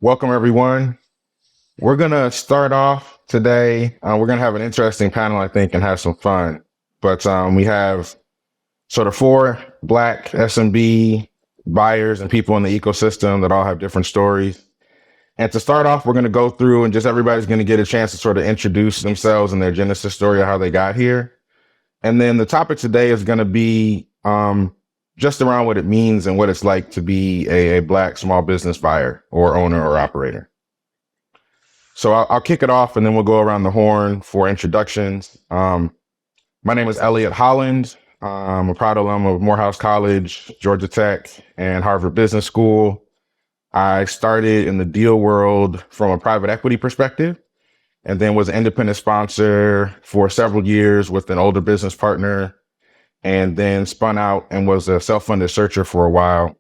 Welcome, everyone. We're going to start off today. We're going to have an interesting panel, I think, and have some fun. But we have sort of four Black SMB buyers and people in the ecosystem that all have different stories. And to start off, we're going to go through and just everybody's going to get a chance to sort of introduce themselves and their genesis story of how they got here. And then the topic today is going to be just around what it means and what it's like to be a Black small business buyer or owner or operator. So I'll kick it off and then we'll go around the horn for introductions. My name is Elliott Holland. I'm a proud alum of Morehouse College, Georgia Tech, and Harvard Business School. I started in the deal world from a private equity perspective and then was an independent sponsor for several years with an older business partner, and then spun out and was a self-funded searcher for a while.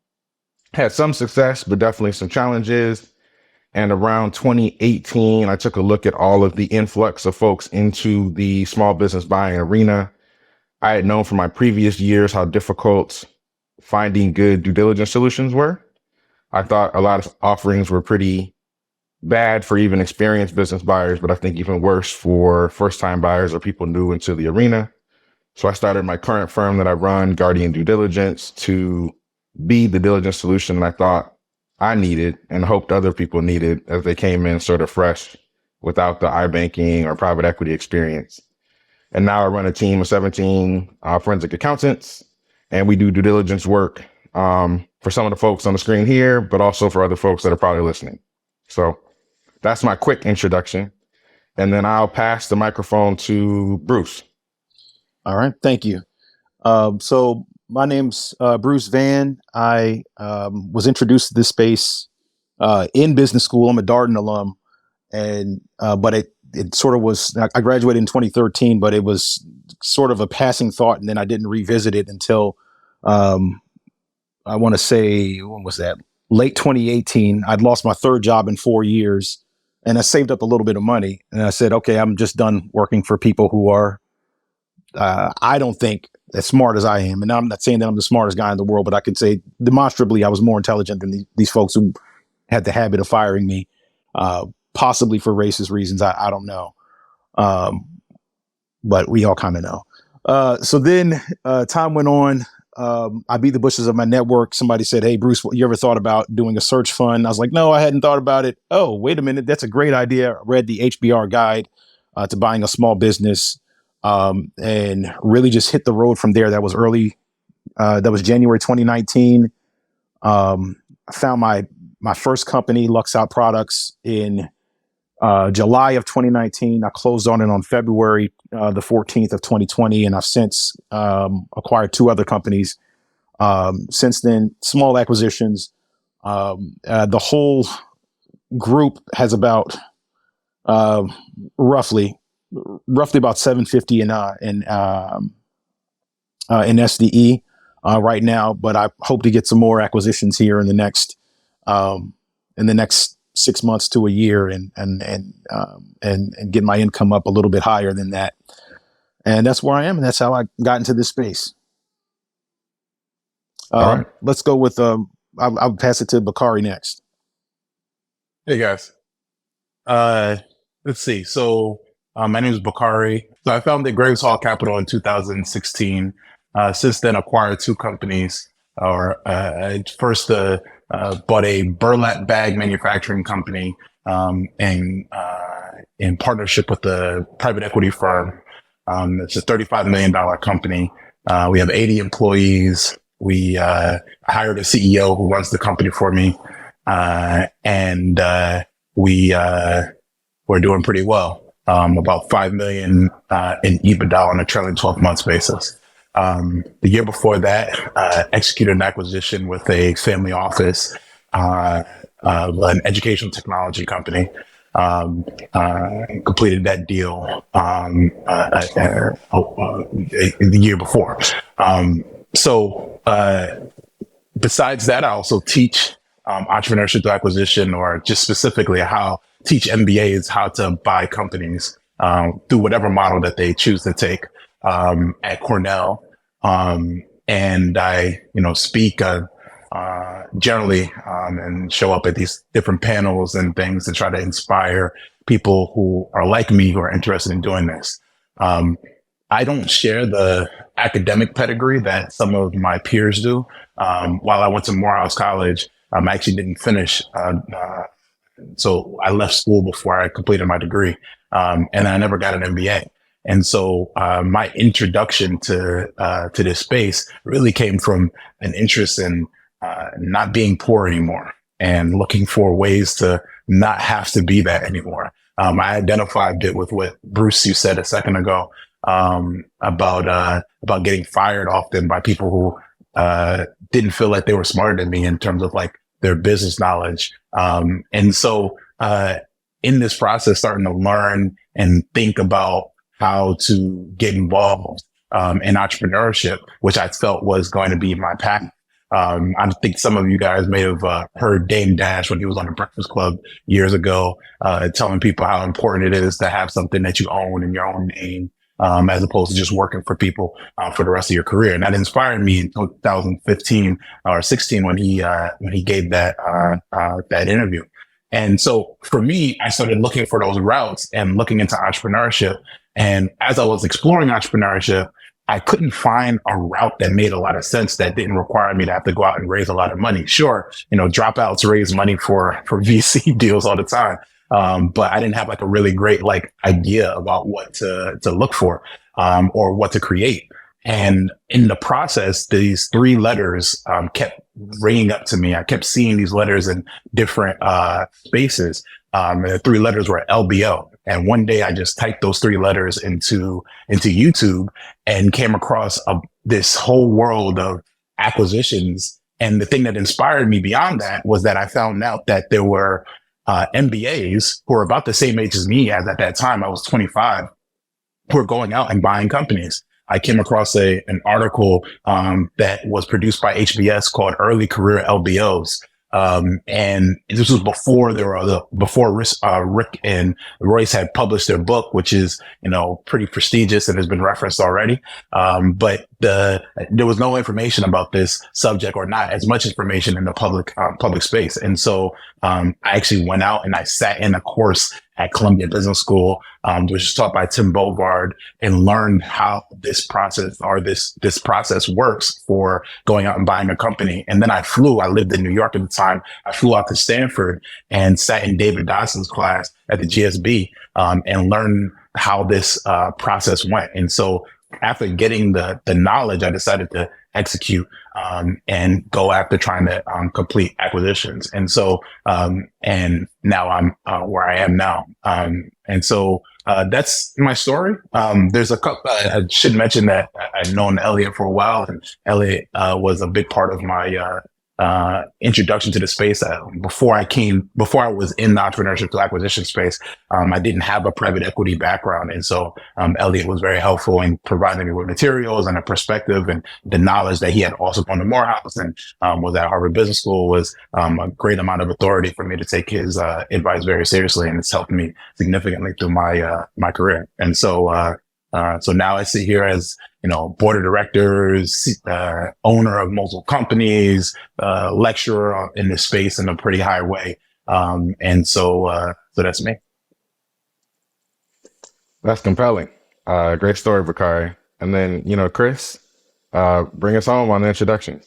Had some success, but definitely some challenges. And around 2018, I took a look at all of the influx of folks into the small business buying arena. I had known from my previous years how difficult finding good due diligence solutions were. I thought a lot of offerings were pretty bad for even experienced business buyers, but I think even worse for first-time buyers or people new into the arena. So I started my current firm that I run, Guardian Due Diligence, to be the diligence solution that I thought I needed and hoped other people needed as they came in sort of fresh without the iBanking or private equity experience. And now I run a team of 17 forensic accountants, and we do due diligence work for some of the folks on the screen here, but also for other folks that are probably listening. So that's my quick introduction. And then I'll pass the microphone to Bruce. All right. Thank you. So my name's Bruce Vann. I was introduced to this space in business school. I'm a Darden alum, and but it sort of was. I graduated in 2013, but it was sort of a passing thought, and then I didn't revisit it until I want to say, when was that? Late 2018. I'd lost my third job in 4 years, and I saved up a little bit of money, and I said, okay, I'm just done working for people who are I don't think as smart as I am. And I'm not saying that I'm the smartest guy in the world, but I can say demonstrably I was more intelligent than these folks who had the habit of firing me, possibly for racist reasons. I don't know. But we all kind of know. So then time went on. I beat the bushes of my network. Somebody said, hey, Bruce, you ever thought about doing a search fund? I was like, no, I hadn't thought about it. Oh, wait a minute. That's a great idea. I read the HBR guide to buying a small business. And really just hit the road from there. That was that was January 2019. I found my first company, Lux Out Products, in July of 2019. I closed on it on February the 14th of 2020, and I've since acquired two other companies. Since then, small acquisitions. The whole group has about roughly about 750 in SDE right now, but I hope to get some more acquisitions here in the next 6 months to a year, and get my income up a little bit higher than that. And that's where I am, and that's how I got into this space. All right. Let's go with I'll pass it to Bakari next. Hey guys. Let's see. So my name is Bakari. So I founded Graves Hall Capital in 2016. Since then, acquired two companies. I first bought a burlap bag manufacturing company in partnership with a private equity firm. It's a $35 million company. We have 80 employees. We hired a CEO who runs the company for me, and we're doing pretty well. About 5 million in EBITDA on a trailing 12 months basis. The year before that, executed an acquisition with a family office, an educational technology company. Completed that deal the year before. So besides that, I also teach entrepreneurship through acquisition, or just specifically teach MBAs how to buy companies through whatever model that they choose to take at Cornell. And I, speak generally, and show up at these different panels and things to try to inspire people who are like me, who are interested in doing this. I don't share the academic pedigree that some of my peers do. While I went to Morehouse College, I actually didn't finish. So I left school before I completed my degree, and I never got an MBA. And so my introduction to this space really came from an interest in not being poor anymore and looking for ways to not have to be that anymore. I identified a bit with what Bruce, you said a second ago, about getting fired often by people who didn't feel like they were smarter than me in terms of like their business knowledge. And so in this process, starting to learn and think about how to get involved in entrepreneurship, which I felt was going to be my path. I think some of you guys may have heard Dame Dash when he was on the Breakfast Club years ago, telling people how important it is to have something that you own in your own name, as opposed to just working for people for the rest of your career. And that inspired me in 2015 or 16 when he gave that interview. And so for me, I started looking for those routes and looking into entrepreneurship. And as I was exploring entrepreneurship, I couldn't find a route that made a lot of sense that didn't require me to have to go out and raise a lot of money. Sure, dropouts raise money for VC deals all the time. But I didn't have like a really great like idea about what to look for, or what to create. And in the process, these three letters, kept ringing up to me. I kept seeing these letters in different, spaces. And the three letters were LBO. And one day I just typed those three letters into YouTube and came across this whole world of acquisitions. And the thing that inspired me beyond that was that I found out that there were MBAs who were about the same age as me, as at that time I was 25, who were going out and buying companies. I came across an article that was produced by HBS called Early Career LBOs. And this was before Rick and Royce had published their book, which is, pretty prestigious and has been referenced already. But there was no information about this subject, or not as much information in the public space. And so, I actually went out and I sat in a course at Columbia Business School, which was taught by Tim Bovard, and learned how this process works for going out and buying a company. And then I lived in New York at the time. I flew out to Stanford and sat in David Dawson's class at the GSB, and learned how this process went. And so after getting the knowledge, I decided to execute and go after trying to complete acquisitions. And so and now I'm where I am now. And so that's my story. There's a couple. I should mention that I've known Elliott for a while, and Elliott was a big part of my introduction to the space. Before I was in the entrepreneurship to acquisition space, I didn't have a private equity background. And so, Elliott was very helpful in providing me with materials and a perspective, and the knowledge that he had also gone to Morehouse and, was at Harvard Business School was, a great amount of authority for me to take his, advice very seriously. And it's helped me significantly through my career. And so, so now I sit here as, board of directors, owner of multiple companies, lecturer in this space in a pretty high way. And so that's me. That's compelling. Great story, Bakari. And then, Chris, bring us home on the introduction.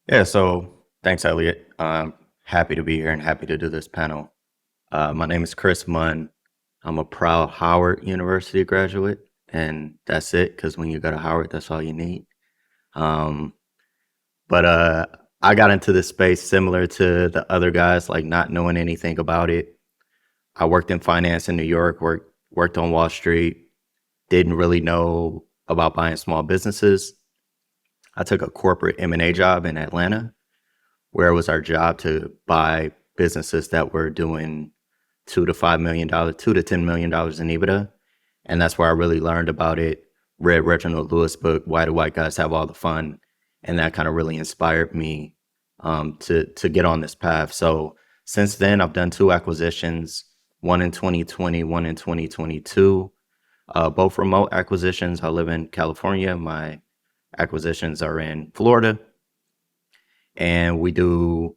Yeah, so thanks, Elliott. Happy to be here and happy to do this panel. My name is Chris Munn. I'm a proud Howard University graduate, and that's it, because when you go to Howard, that's all you need. But I got into this space similar to the other guys, like not knowing anything about it. I worked in finance in New York, worked on Wall Street, didn't really know about buying small businesses. I took a corporate M&A job in Atlanta, where it was our job to buy businesses that were doing $2 to $10 million in EBITDA. And that's where I really learned about it. Read Reginald Lewis' book, Why Do White Guys Have All the Fun? And that kind of really inspired me to get on this path. So since then, I've done 2 acquisitions, one in 2020, one in 2022, both remote acquisitions. I live in California. My acquisitions are in Florida. and we do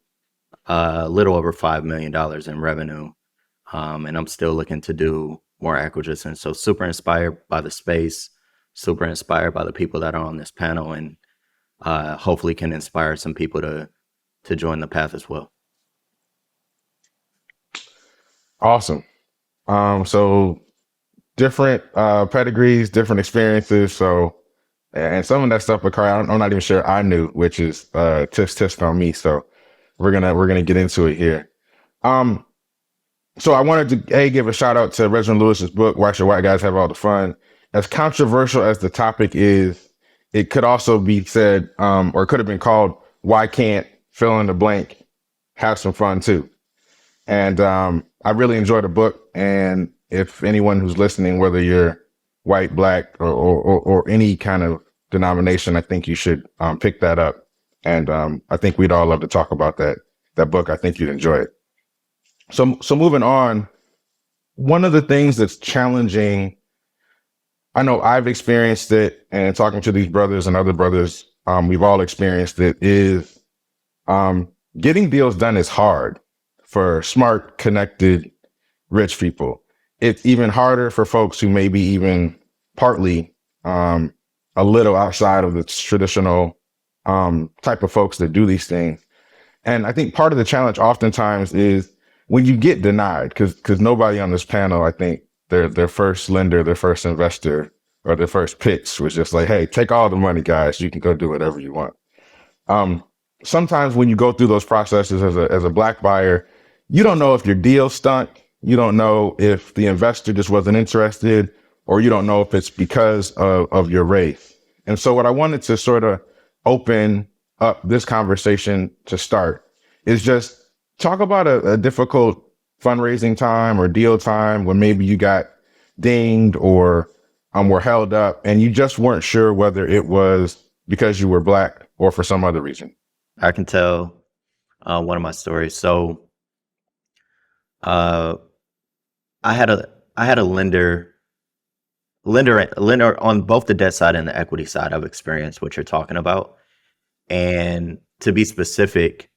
a little over $5 million in revenue. And I'm still looking to do more acquisitions. So super inspired by the space, super inspired by the people that are on this panel, and hopefully can inspire some people to join the path as well. Awesome. So different pedigrees, different experiences. So, and some of that stuff, Bakari, I'm not even sure I knew, which is tisk on me. So we're gonna get into it here. So I wanted to give a shout out to Reginald Lewis's book, Why Should White Guys Have All the Fun? As controversial as the topic is, it could also be said, or could have been called, Why Can't Fill in the Blank Have Some Fun Too? And I really enjoyed the book. And if anyone who's listening, whether you're white, black, or any kind of denomination, I think you should pick that up. And I think we'd all love to talk about that book. I think you'd enjoy it. So moving on, one of the things that's challenging, I know I've experienced it, and talking to these brothers and other brothers, we've all experienced it, is getting deals done is hard for smart, connected, rich people. It's even harder for folks who may be even partly a little outside of the traditional type of folks that do these things. And I think part of the challenge oftentimes is when you get denied, because nobody on this panel, I think their first lender, their first investor, or their first pitch was just like, hey, take all the money, guys. You can go do whatever you want. Sometimes when you go through those processes as a black buyer, you don't know if your deal stunk. You don't know if the investor just wasn't interested, or you don't know if it's because of your race. And so what I wanted to sort of open up this conversation to start is just talk about a difficult fundraising time or deal time when maybe you got dinged or were held up and you just weren't sure whether it was because you were black or for some other reason. I can tell one of my stories. So I had a lender on both the debt side and the equity side. I've experienced what you're talking about. And to be specific,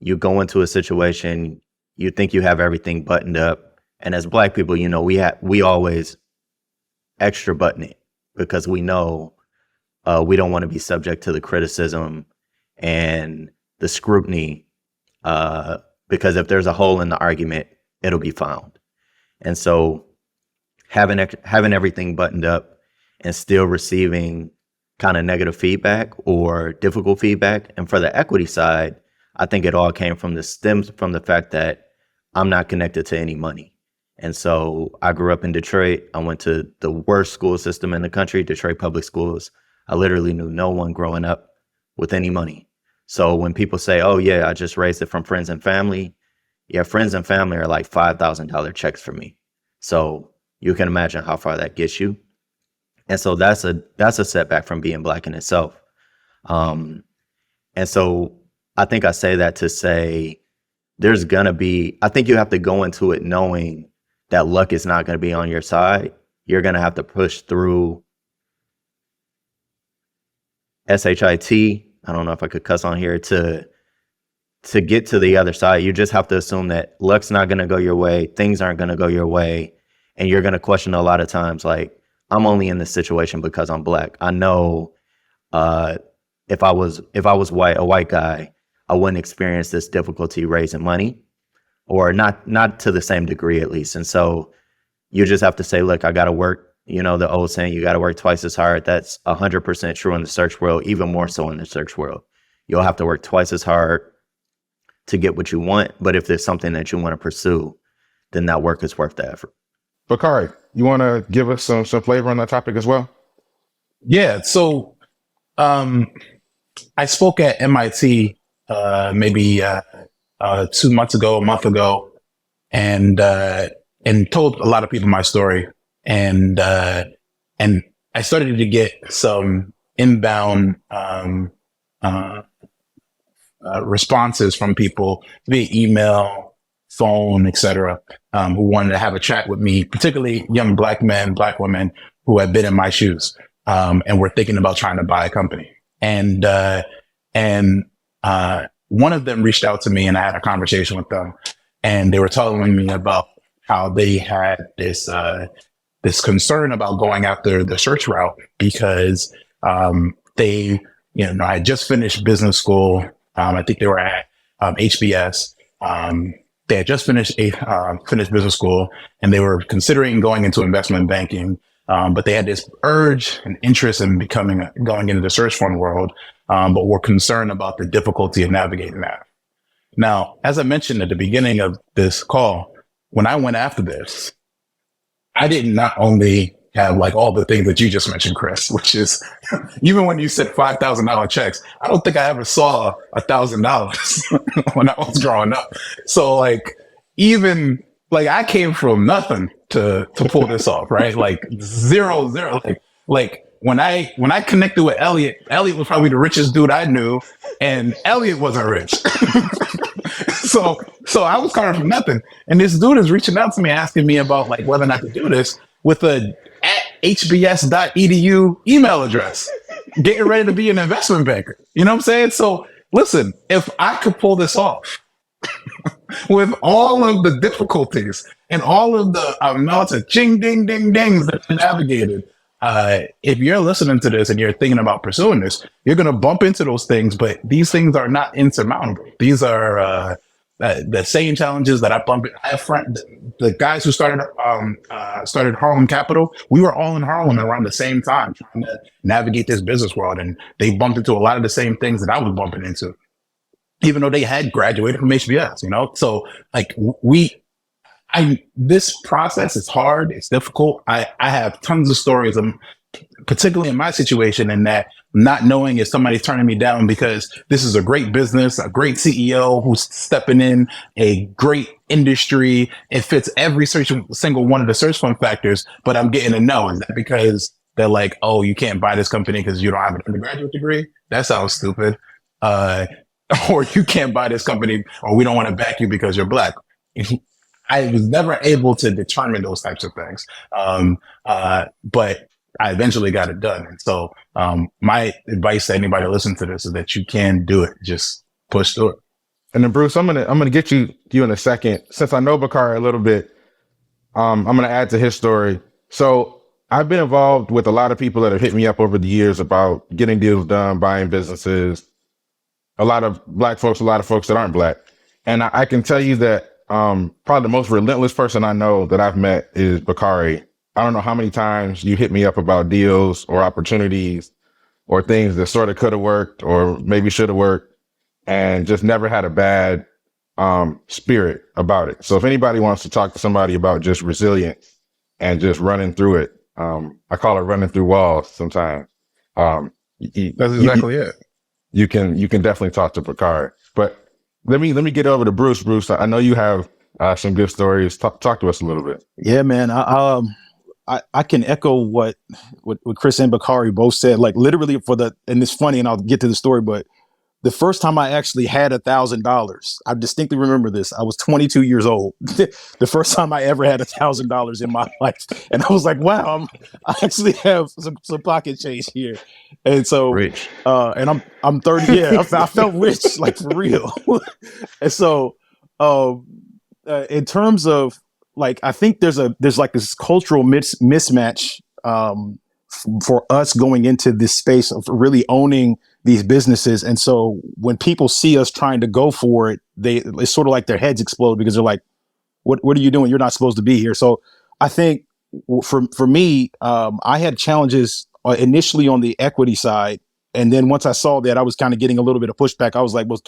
you go into a situation, you think you have everything buttoned up. And as black people, you know, we always extra button it because we know we don't want to be subject to the criticism and the scrutiny, because if there's a hole in the argument, it'll be found. And so having everything buttoned up and still receiving kind of negative feedback or difficult feedback. And for the equity side, I think it all stems from the fact that I'm not connected to any money. And so I grew up in Detroit. I went to the worst school system in the country, Detroit Public Schools. I literally knew no one growing up with any money. So when people say, oh yeah, I just raised it from friends and family. Yeah, friends and family are like $5,000 checks for me. So you can imagine how far that gets you. And so that's a setback from being black in itself. And so I think I say that to say I think you have to go into it knowing that luck is not going to be on your side. You're going to have to push through SHIT. I don't know if I could cuss on here to get to the other side. You just have to assume that luck's not going to go your way. Things aren't going to go your way. And you're going to question a lot of times, like, I'm only in this situation because I'm black. I know if I was a white guy, I wouldn't experience this difficulty raising money, or not to the same degree at least. And so you just have to say, look, I got to work, you know, the old saying, you got to work twice as hard. That's 100% true in the search world, even more so in the search world. You'll have to work twice as hard to get what you want. But if there's something that you want to pursue, then that work is worth the effort. Bakari, you want to give us some flavor on that topic as well? Yeah. So I spoke at MIT maybe 2 months ago, a month ago, and told a lot of people my story. And I started to get some inbound responses from people via email, phone, etc., who wanted to have a chat with me, particularly young black men, black women who had been in my shoes and were thinking about trying to buy a company. And one of them reached out to me and I had a conversation with them, and they were telling me about how they had this concern about going after the search route because they, I had just finished business school. I think they were at HBS. They had just finished business school, and they were considering going into investment banking. But they had this urge and interest in going into the search fund world, but were concerned about the difficulty of navigating that. Now, as I mentioned at the beginning of this call, when I went after this, I did not only have like all the things that you just mentioned, Chris, which is even when you said $5,000 checks, I don't think I ever saw $1,000 when I was growing up. So like, even like I came from nothing to pull this off, right? Like zero, like when I connected with Elliott was probably the richest dude I knew, and Elliott wasn't rich. So I was coming from nothing, and this dude is reaching out to me asking me about like whether or not to do this with a @hbs.edu email address, getting ready to be an investment banker. You know what I'm saying? So listen, if I could pull this off with all of the difficulties and all of the amounts of ching ding ding dings that I navigated, if you're listening to this and you're thinking about pursuing this, you're going to bump into those things, but these things are not insurmountable. These are the same challenges that I bump. I have the guys who started Harlem Capital. We were all in Harlem around the same time trying to navigate this business world, and they bumped into a lot of the same things that I was bumping into, even though they had graduated from HBS. So like this process is hard. It's difficult. I have tons of stories, particularly in my situation, in that not knowing if somebody's turning me down because this is a great business, a great CEO who's stepping in, a great industry. It fits every single one of the search fund factors, but I'm getting a no. Is that because they're like, oh, you can't buy this company because you don't have an undergraduate degree? That sounds stupid. Or you can't buy this company, or we don't want to back you because you're Black. I was never able to determine those types of things. But I eventually got it done. And so my advice to anybody listening to this is that you can do it. Just push through it. And then Bruce, I'm gonna get you in a second. Since I know Bakari a little bit, I'm gonna add to his story. So I've been involved with a lot of people that have hit me up over the years about getting deals done, buying businesses. A lot of Black folks, a lot of folks that aren't Black. And I can tell you that probably the most relentless person I know that I've met is Bakari. I don't know how many times you hit me up about deals or opportunities or things that sort of could have worked or maybe should have worked, and just never had a bad spirit about it. So if anybody wants to talk to somebody about just resilience and just running through it, I call it running through walls sometimes. That's exactly it. You can definitely talk to Bakari. But let me get over to Bruce. Bruce, I know you have some good stories. Talk to us a little bit. Yeah, man. I can echo what Chris and Bakari both said. Like literally and it's funny, and I'll get to the story, but the first time I actually had $1,000, I distinctly remember this. I was 22 years old. The first time I ever had $1,000 in my life, and I was like, "Wow, I actually have some pocket change here." And so, Rich. And I'm 30. Yeah, I felt rich, like for real. And so, in terms of like, I think there's like this cultural mismatch for us going into this space of really owning these businesses. And so when people see us trying to go for it, it's sort of like their heads explode because they're like, what are you doing? You're not supposed to be here. So I think for me, I had challenges initially on the equity side. And then once I saw that, I was kind of getting a little bit of pushback. I was like, well,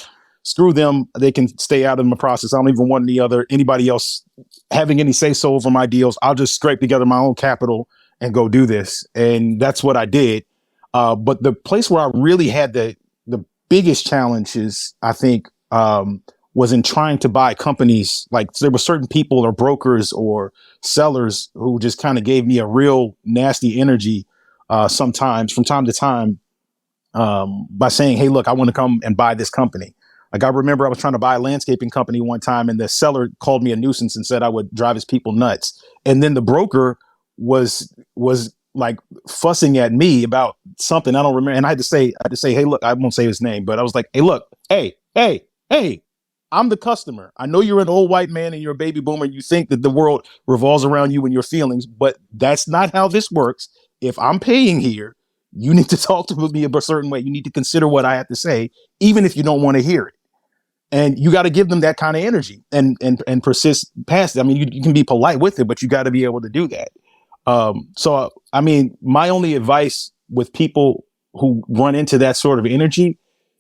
screw them. They can stay out of my process. I don't even want anybody else having any say so over my deals. I'll just scrape together my own capital and go do this. And that's what I did. But the place where I really had the biggest challenges, I think, was in trying to buy companies. Like there were certain people or brokers or sellers who just kind of gave me a real nasty energy sometimes from time to time by saying, hey, look, I want to come and buy this company. Like I remember I was trying to buy a landscaping company one time and the seller called me a nuisance and said I would drive his people nuts. And then the broker was like fussing at me about something I don't remember. And I had to say, hey, look, I won't say his name, but I was like, hey, look, hey, hey, I'm the customer. I know you're an old white man and you're a baby boomer. You think that the world revolves around you and your feelings, but that's not how this works. If I'm paying here, you need to talk to me a certain way. You need to consider what I have to say, even if you don't want to hear it. And you got to give them that kind of energy and persist past it. I mean, you can be polite with it, but you got to be able to do that. So, I mean, my only advice with people who run into that sort of energy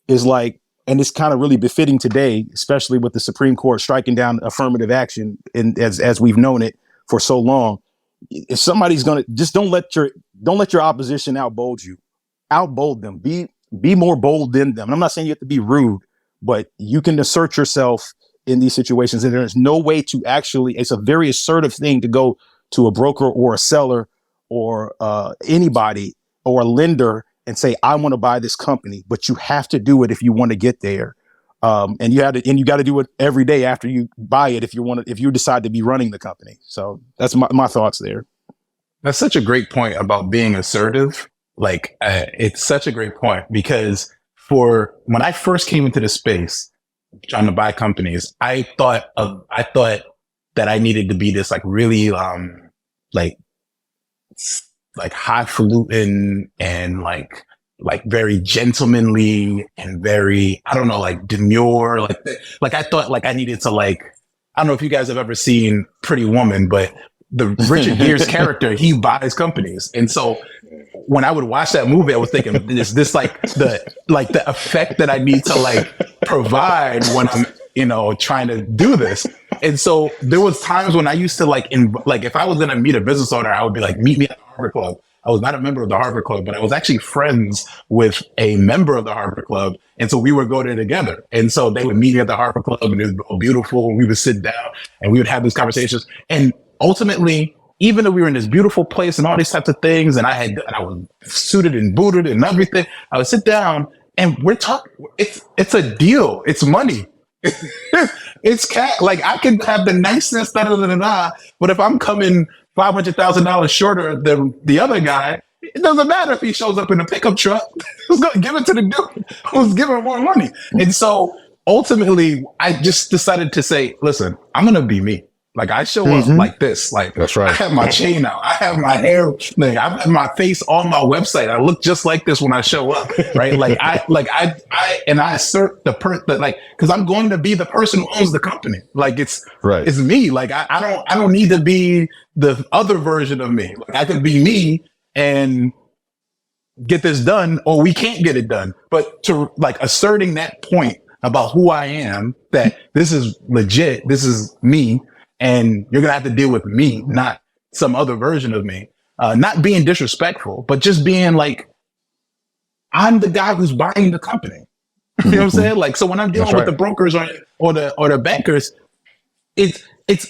is like, and it's kind of really befitting today, especially with the Supreme Court striking down affirmative action as we've known it for so long. If somebody's going to just don't let your opposition outbold you, outbold them, be more bold than them. And I'm not saying you have to be rude, but you can assert yourself in these situations. And there's no way to actually, it's a very assertive thing to go to a broker or a seller or anybody or a lender and say, I want to buy this company, but you have to do it if you want to get there. And you got to do it every day after you buy it if you decide to be running the company. So that's my thoughts there. That's such a great point about being assertive. Like, it's such a great point because when I first came into the space trying to buy companies, I thought that I needed to be this like really like highfalutin and like very gentlemanly and very, I don't know, like demure. Like I thought like I needed to like, I don't know if you guys have ever seen Pretty Woman, but the Richard Gere's character, he buys companies. And so when I would watch that movie, I was thinking, is this like the effect that I need to like provide when I'm, trying to do this? And so there was times when I used to like if I was going to meet a business owner, I would be like, meet me at the Harvard Club. I was not a member of the Harvard Club, but I was actually friends with a member of the Harvard Club. And so we would go there together. And so they would meet me at the Harvard Club and it was beautiful. And we would sit down and we would have these conversations. And ultimately, even though we were in this beautiful place and all these types of things, and I was suited and booted and everything, I would sit down and we're talking, it's a deal. It's money. It's cash. Like I can have the nicest, but if I'm coming $500,000 shorter than the other guy, it doesn't matter if he shows up in a pickup truck. Who's going to give it to the dude who's giving more money? And so ultimately, I just decided to say, listen, I'm going to be me. Like I show up like this, like that's right. I have my chain out. I have my hair, like I have my face on my website. I look just like this when I show up, right? I assert because I'm going to be the person who owns the company. Like it's me. Like I don't need to be the other version of me. Like I can be me and get this done, or we can't get it done. But to like asserting that point about who I am, that this is legit, this is me. And you're going to have to deal with me, not some other version of me. Not being disrespectful, but just being like, I'm the guy who's buying the company. You know what I'm saying? Like, so when I'm dealing with the brokers or the bankers,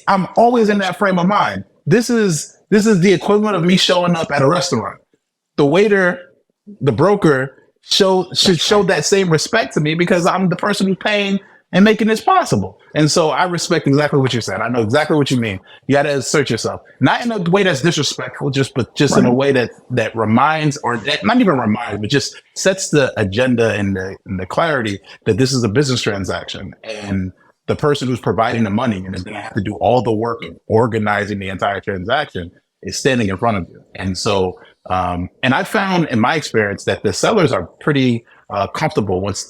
I'm always in that frame of mind. This is the equivalent of me showing up at a restaurant. The waiter, the broker should show that same respect to me because I'm the person who's paying and making this possible. And so I respect exactly what you said. I know exactly what you mean. You got to assert yourself, not in a way that's disrespectful, but just in a way that reminds, or that not even reminds, but just sets the agenda and the clarity that this is a business transaction, and the person who's providing the money and is going to have to do all the work of organizing the entire transaction is standing in front of you. And so, and I found in my experience that the sellers are pretty comfortable once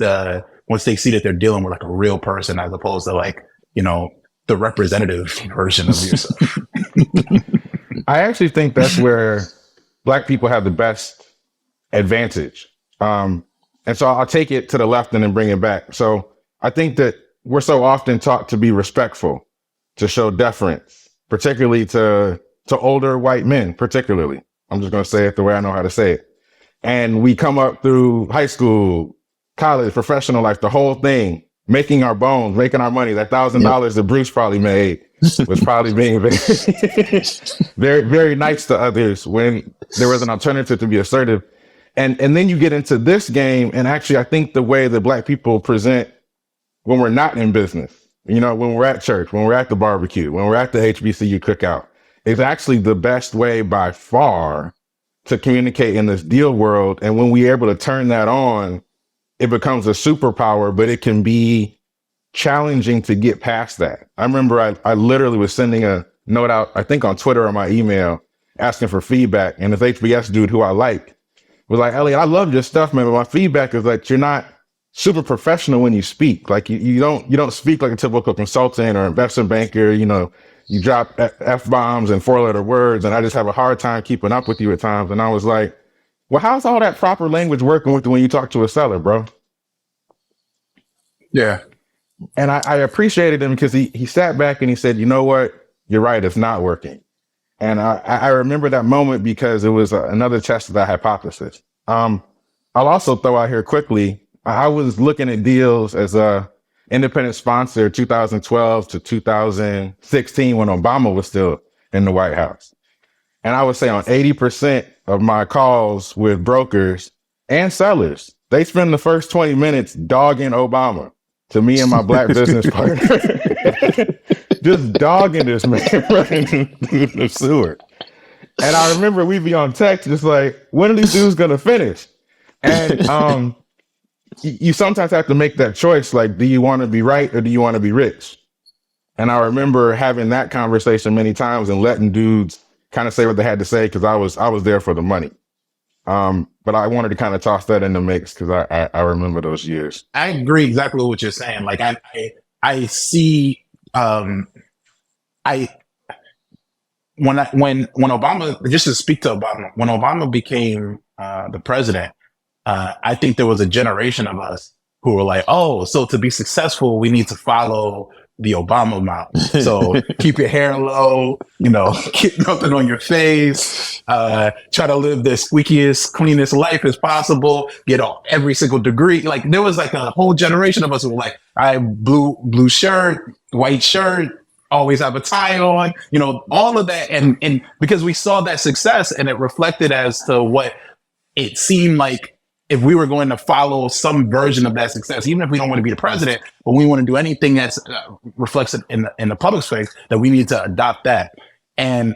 they see that they're dealing with like a real person as opposed to like, the representative version of yourself. I actually think that's where Black people have the best advantage. And so I'll take it to the left and then bring it back. So I think that we're so often taught to be respectful, to show deference, particularly to older white men, particularly. I'm just going to say it the way I know how to say it. And we come up through high school, college, professional life, the whole thing, making our bones, making our money. That $1,000 that Bruce probably made was probably being very, very nice to others when there was an alternative to be assertive. And then you get into this game. And actually, I think the way that Black people present when we're not in business, when we're at church, when we're at the barbecue, when we're at the HBCU cookout, is actually the best way by far to communicate in this deal world. And when we're able to turn that on, it becomes a superpower, but it can be challenging to get past that. I remember I literally was sending a note out, I think on Twitter or my email, asking for feedback. And this HBS dude who I like was like, Elliot, I love your stuff, man, but my feedback is that you're not super professional when you speak. Like you don't speak like a typical consultant or investment banker. You know, you drop F-bombs and 4-letter words, and I just have a hard time keeping up with you at times. And I was like, well, how's all that proper language working with when you talk to a seller, bro? Yeah. And I appreciated him because he sat back and he said, you know what? You're right. It's not working. And I remember that moment because it was another test of that hypothesis. I'll also throw out here quickly, I was looking at deals as a independent sponsor 2012 to 2016 when Obama was still in the White House. And I would say on 80% of my calls with brokers and sellers, they spend the first 20 minutes dogging Obama to me and my black business partner. Just dogging this man running through the sewer. And I remember we'd be on text just like, when are these dudes gonna finish? And you sometimes have to make that choice, like, do you want to be right or do you want to be rich? And I remember having that conversation many times and letting dudes kind of say what they had to say because I was there for the money. But I wanted to kind of toss that in the mix because I remember those years. I agree exactly with what you're saying. Like I see when Obama, just to speak to Obama, when Obama became the president, I think there was a generation of us who were like, oh, so to be successful, we need to follow the Obama model. So keep your hair low, keep nothing on your face, try to live the squeakiest, cleanest life as possible, get every single degree. Like there was like a whole generation of us who were like, I blue shirt, white shirt, always have a tie on, all of that. And because we saw that success and it reflected as to what it seemed like if we were going to follow some version of that success, even if we don't want to be the president, but we want to do anything that's reflects it in the public space, that we need to adopt that. And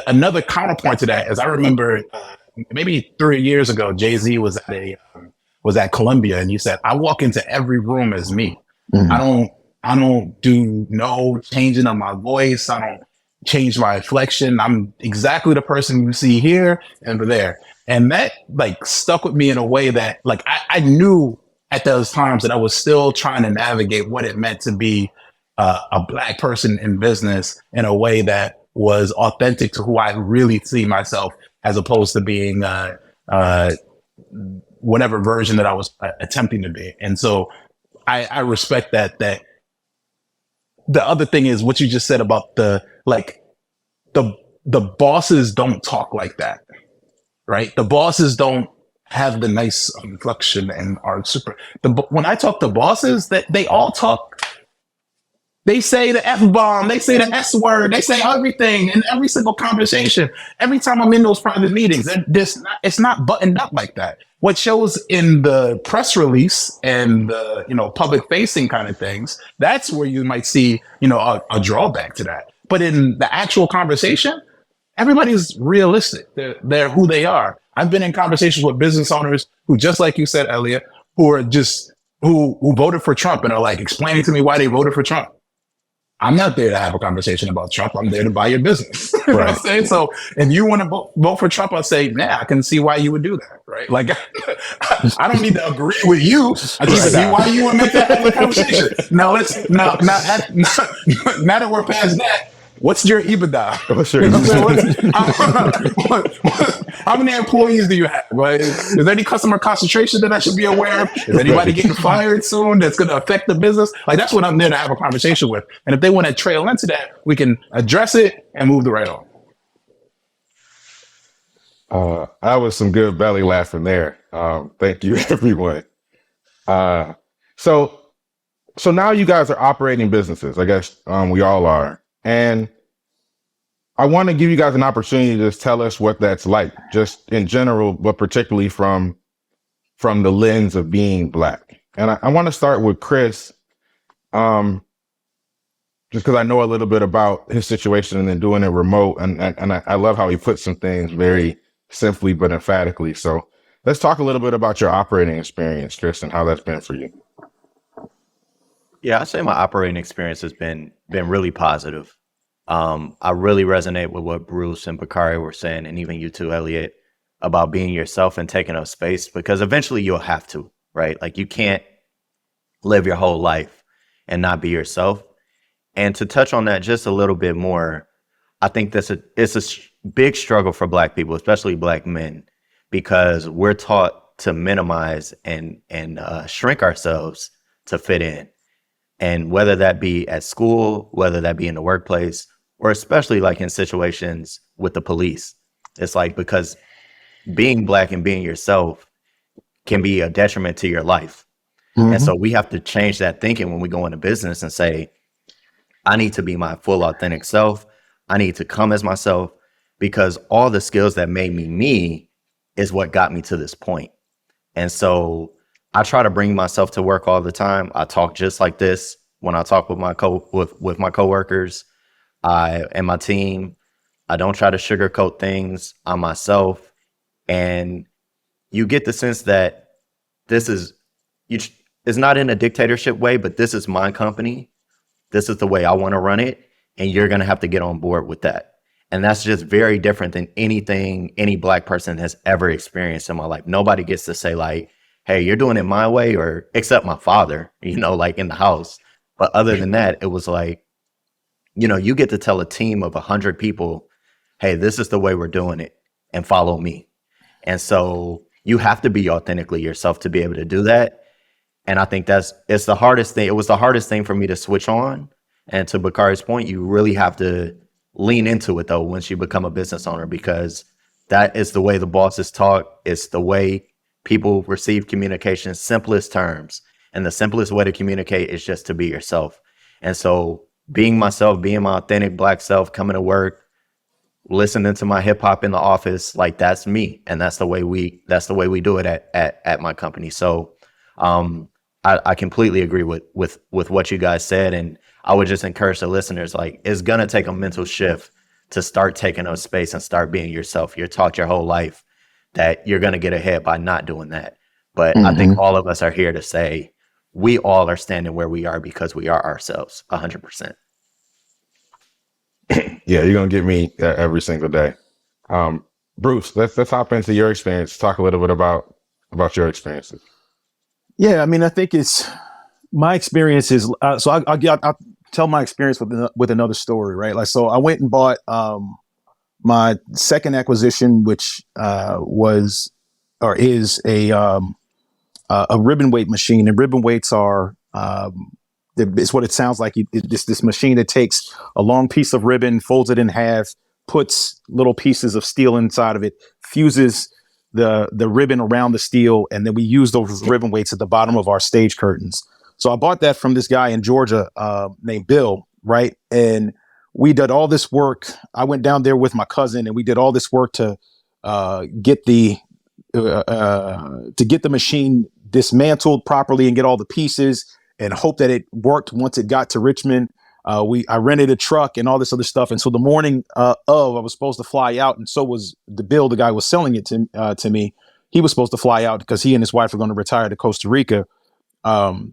another counterpoint to that is I remember maybe 3 years ago, Jay-Z was at Columbia, and he said, "I walk into every room as me. Mm-hmm. I don't do no changing of my voice. I don't change my inflection. I'm exactly the person you see here and there." And that like stuck with me in a way that like I knew at those times that I was still trying to navigate what it meant to be a Black person in business in a way that was authentic to who I really see myself, as opposed to being whatever version that I was attempting to be. And so I respect that. That the other thing is what you just said about the bosses don't talk like that. Right? The bosses don't have the nice inflection and are super. When I talk to bosses, that they all talk, they say the F-bomb, they say the S word, they say everything in every single conversation. Every time I'm in those private meetings, it's not buttoned up like that. What shows in the press release and the public facing kind of things, that's where you might see a drawback to that. But in the actual conversation, everybody's realistic. They're who they are. I've been in conversations with business owners who, just like you said, Elliot, who are just who voted for Trump and are like explaining to me why they voted for Trump. I'm not there to have a conversation about Trump. I'm there to buy your business. You know what I'm saying? So if you want to vote for Trump, I'll say, nah, I can see why you would do that. Right? Like I don't need to agree with you. I just see why you would make that conversation. Now now that we're past that, what's your EBITDA? How many employees do you have? Right? Is there any customer concentration that I should be aware of? Is anybody getting fired soon that's going to affect the business? Like that's what I'm there to have a conversation with. And if they want to trail into that, we can address it and move the right on. That was some good belly laughing there. Thank you, everyone. So now you guys are operating businesses. I guess we all are. And I want to give you guys an opportunity to just tell us what that's like, just in general, but particularly from the lens of being Black. And I want to start with Chris, just because I know a little bit about his situation and then doing it remote. And I love how he puts some things very simply but emphatically. So let's talk a little bit about your operating experience, Chris, and how that's been for you. Yeah, I'd say my operating experience has been really positive. I really resonate with what Bruce and Bakari were saying, and even you too, Elliot, about being yourself and taking up space, because eventually you'll have to, right? Like you can't live your whole life and not be yourself. And to touch on that just a little bit more, I think it's a big struggle for Black people, especially Black men, because we're taught to minimize and shrink ourselves to fit in. And whether that be at school, whether that be in the workplace, or especially like in situations with the police, it's like because being Black and being yourself can be a detriment to your life. And so we have to change that thinking when we go into business and say, I need to be my full authentic self. I need to come as myself, because all the skills that made me is what got me to this point. And so I try to bring myself to work all the time. I talk just like this when I talk with my coworkers, and my team. I don't try to sugarcoat things. I'm myself. And you get the sense that this is, it's not in a dictatorship way, but this is my company. This is the way I want to run it. And you're going to have to get on board with that. And that's just very different than anything any Black person has ever experienced in my life. Nobody gets to say like, hey, you're doing it my way, or except my father, like in the house. But other than that, it was like, you get to tell a team of 100 people, hey, this is the way we're doing it, and follow me. And so you have to be authentically yourself to be able to do that. And I think it's the hardest thing. It was the hardest thing for me to switch on. And to Bakari's point, you really have to lean into it though once you become a business owner, because that is the way the bosses talk. It's the way people receive communication, simplest terms. And the simplest way to communicate is just to be yourself. And so being myself, being my authentic Black self, coming to work, listening to my hip hop in the office, like that's me. And that's the way we do it at my company. So I completely agree with what you guys said. And I would just encourage the listeners, like, it's going to take a mental shift to start taking up space and start being yourself. You're taught your whole life that you're going to get ahead by not doing that. But I think all of us are here to say we all are standing where we are because we are ourselves 100%. Yeah, you're going to get me every single day. Bruce, let's hop into your experience. Talk a little bit about your experiences. Yeah, I mean, I think it's my experience is so I'll tell my experience with another story, right? Like, so I went and bought my second acquisition, which was or is a ribbon weight machine, and ribbon weights are it's what it sounds like. This machine that takes a long piece of ribbon, folds it in half, puts little pieces of steel inside of it, fuses the ribbon around the steel, and then we use those ribbon weights at the bottom of our stage curtains. So I bought that from this guy in Georgia named Bill, right? And we did all this work. I went down there with my cousin, and we did all this work to get the machine dismantled properly and get all the pieces, and hope that it worked once it got to Richmond. I rented a truck and all this other stuff. And so the morning I was supposed to fly out, and so was the guy was selling it to me. He was supposed to fly out because he and his wife were going to retire to Costa Rica,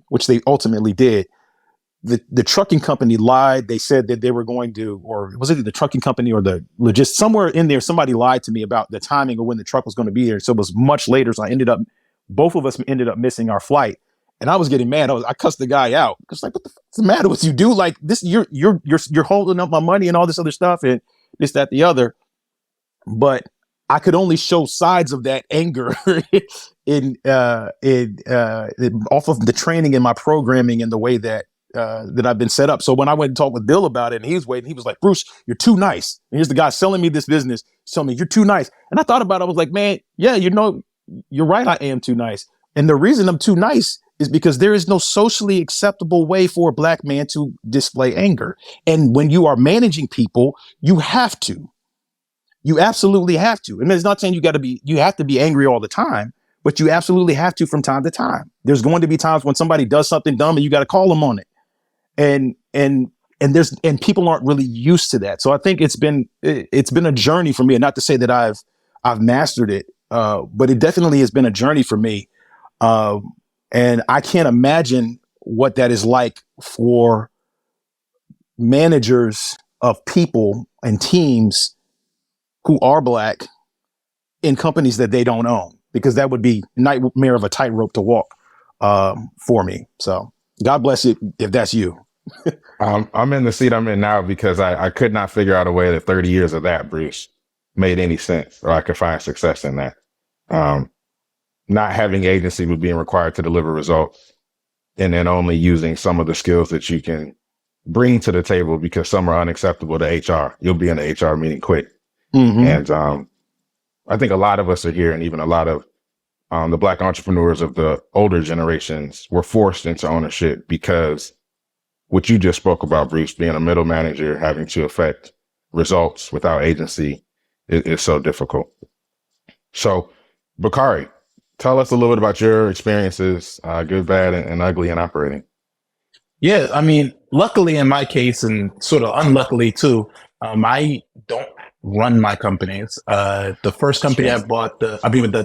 which they ultimately did. The trucking company lied. They said that they were going to, or was it the trucking company or somewhere in there, somebody lied to me about the timing of when the truck was going to be there. So it was much later. So both of us ended up missing our flight. And I was getting mad. I cussed the guy out because, like, what the fuck's the matter with you, dude? Like, this, you're holding up my money and all this other stuff and this, that, the other. But I could only show sides of that anger in off of the training and my programming and the way that I've been set up. So when I went and talked with Bill about it, and he was waiting, he was like, "Bruce, you're too nice." And here's the guy selling me this business, telling me you're too nice. And I thought about it. I was like, man, yeah, you're right. I am too nice. And the reason I'm too nice is because there is no socially acceptable way for a Black man to display anger. And when you are managing people, you have to. You absolutely have to. And it's not saying you have to be angry all the time, but you absolutely have to from time to time. There's going to be times when somebody does something dumb and you got to call them on it. And people aren't really used to that. So I think it's been a journey for me, and not to say that I've mastered it, but it definitely has been a journey for me. And I can't imagine what that is like for managers of people and teams who are Black in companies that they don't own, because that would be nightmare of a tightrope to walk for me. So God bless it if that's you. I'm in the seat I'm in now because I could not figure out a way that 30 years of that, Bruce, made any sense, or I could find success in that. Not having agency, but being required to deliver results, and then only using some of the skills that you can bring to the table because some are unacceptable to HR. You'll be in the HR meeting quick. And I think a lot of us are here, and even a lot of the Black entrepreneurs of the older generations were forced into ownership because what you just spoke about, Bruce, being a middle manager, having to affect results without agency is so difficult. So, Bakari, tell us a little bit about your experiences, good, bad, and ugly in operating. Yeah, I mean, luckily in my case, and sort of unluckily too, I don't run my companies. The first company I bought, the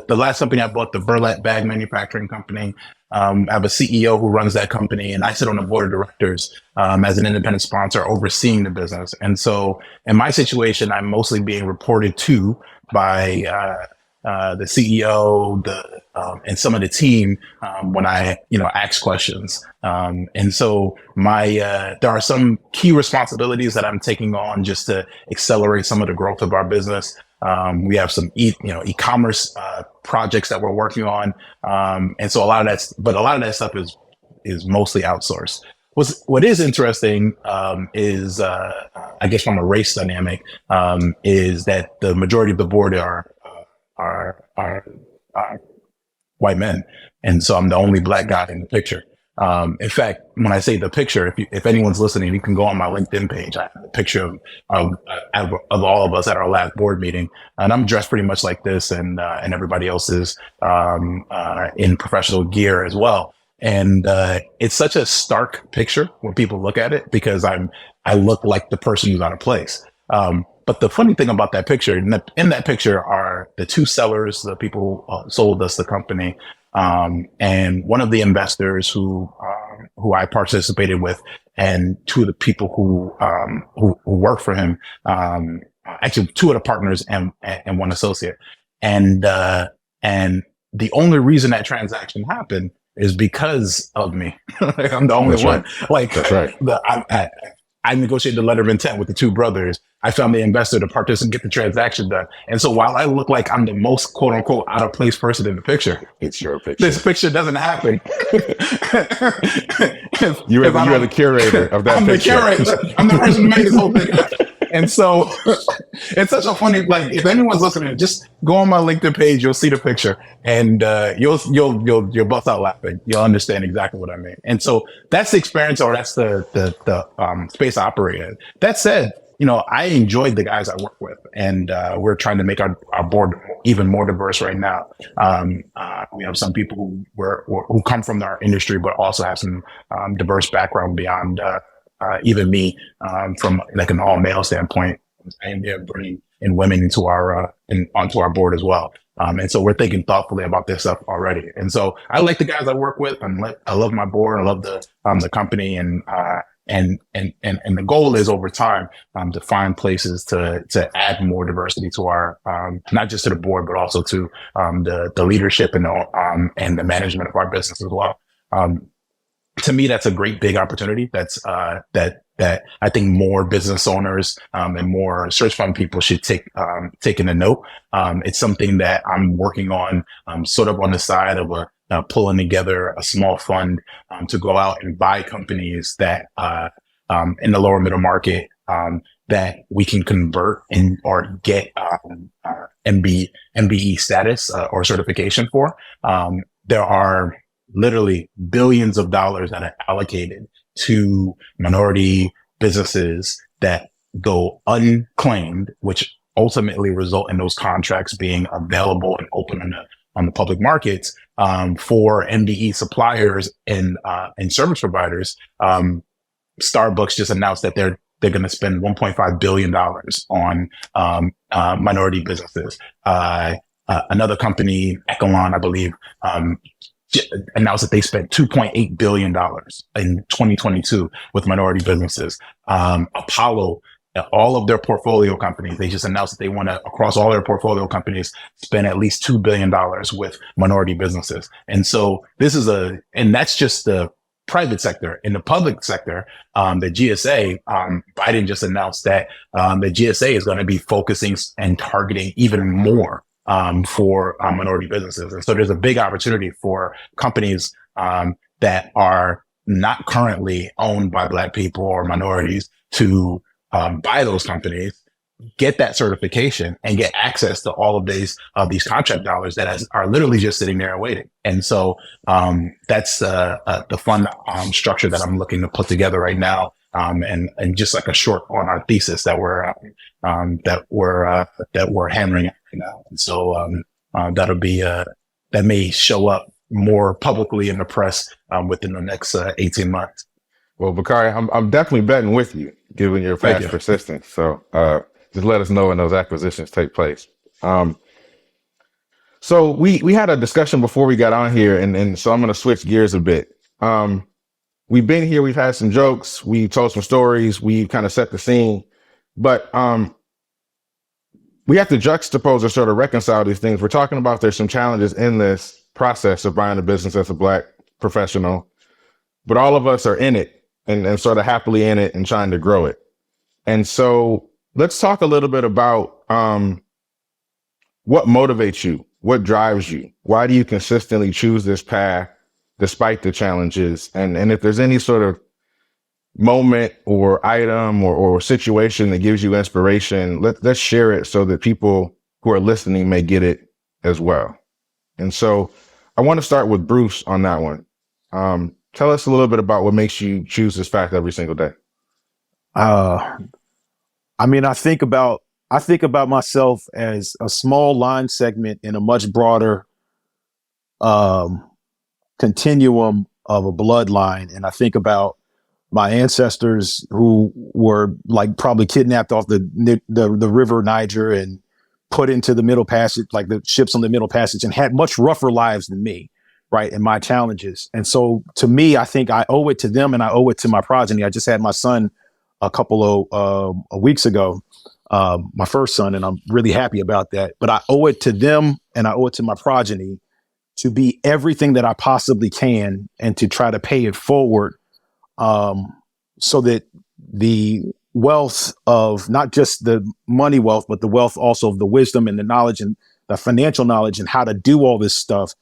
last company I bought, the Burlap Bag Manufacturing Company, I have a CEO who runs that company, and I sit on the board of directors as an independent sponsor overseeing the business. And so in my situation, I'm mostly being reported to by the CEO, and some of the team when I, ask questions. And so there are some key responsibilities that I'm taking on just to accelerate some of the growth of our business. We have some e-commerce projects that we're working on, and so a lot of that stuff is mostly outsourced. What is interesting is, I guess, from a race dynamic, is that the majority of the board are white men, and so I'm the only Black guy in the picture. In fact, when I say the picture, if anyone's listening, you can go on my LinkedIn page. I have a picture of all of us at our last board meeting, and I'm dressed pretty much like this, and everybody else is in professional gear as well. And it's such a stark picture when people look at it because I look like the person who's out of place. But the funny thing about that picture, in that picture are the two sellers, the people who sold us the company, and one of the investors who I participated with, and two of the people who work for him, actually two of the partners and one associate. And the only reason that transaction happened is because of me. I'm the only one. Right. That's right. I negotiated the letter of intent with the two brothers. I found the investor to participate and get the transaction done. And so while I look like I'm the most quote unquote out of place person in the picture, it's your picture. This picture doesn't happen. You are the curator of that picture. I'm the curator. I'm the person who made this whole thing happen. And so it's such a funny, if anyone's listening, just go on my LinkedIn page, you'll see the picture, and you'll bust out laughing. You'll understand exactly what I mean. And so that's the experience, or that's the space I operate in. That said, I enjoyed the guys I work with, and we're trying to make our board even more diverse right now. We have some people who come from our industry, but also have some diverse background beyond even me, from like an all male standpoint. I am bringing in women onto our board as well. And so we're thinking thoughtfully about this stuff already. And so I like the guys I work with. I love my board. I love the company, and the goal is over time to find places to add more diversity to our not just to the board, but also to the leadership and the management of our business as well. To me, that's a great big opportunity. That's that I think more business owners and more search fund people should take in a note. It's something that I'm working on, sort of on the side of pulling together a small fund to go out and buy companies that in the lower middle market that we can convert or get MBE status or certification for. There are literally billions of dollars that are allocated to minority businesses that go unclaimed, which ultimately result in those contracts being available and open on the public markets for MBE suppliers and service providers. Starbucks just announced that they're going to spend $1.5 billion on minority businesses. Another company, Echelon, I believe, announced that they spent $2.8 billion in 2022 with minority businesses. Apollo, all of their portfolio companies, they just announced that they want to, across all their portfolio companies, spend at least $2 billion with minority businesses. And so and that's just the private sector. In the public sector, the GSA, Biden just announced that the GSA is going to be focusing and targeting even more for minority businesses. And so there's a big opportunity for companies that are not currently owned by Black people or minorities to buy those companies, get that certification, and get access to all of these contract dollars that are literally just sitting there and waiting. And so that's the fund structure that I'm looking to put together right now, and just like a short on our thesis that we're hammering out right now. And so that'll be that may show up more publicly in the press within the next 18 months. Well, Bakari, I'm definitely betting with you, given your past persistence. So just let us know when those acquisitions take place. So we had a discussion before we got on here, and so I'm going to switch gears a bit. We've been here, we've had some jokes, we told some stories, we kind of set the scene, but we have to juxtapose or sort of reconcile these things. We're talking about there's some challenges in this process of buying a business as a Black professional, but all of us are in it and sort of happily in it and trying to grow it. And so let's talk a little bit about what motivates you, what drives you, why do you consistently choose this path despite the challenges, and if there's any sort of moment or item or situation that gives you inspiration, let's share it so that people who are listening may get it as well. And so I want to start with Bruce on that one. Tell us a little bit about what makes you choose this path every single day. I think about myself as a small line segment in a much broader continuum of a bloodline. And I think about my ancestors who were like probably kidnapped off the river Niger and put into the Middle Passage, like the ships on the Middle Passage, and had much rougher lives than me, right? And my challenges. And so to me, I think I owe it to them and I owe it to my progeny. I just had my son a couple of weeks ago, my first son, and I'm really happy about that. But I owe it to them and I owe it to my progeny to be everything that I possibly can and to try to pay it forward, so that the wealth of not just the money wealth, but the wealth also of the wisdom and the knowledge and the financial knowledge and how to do all this stuff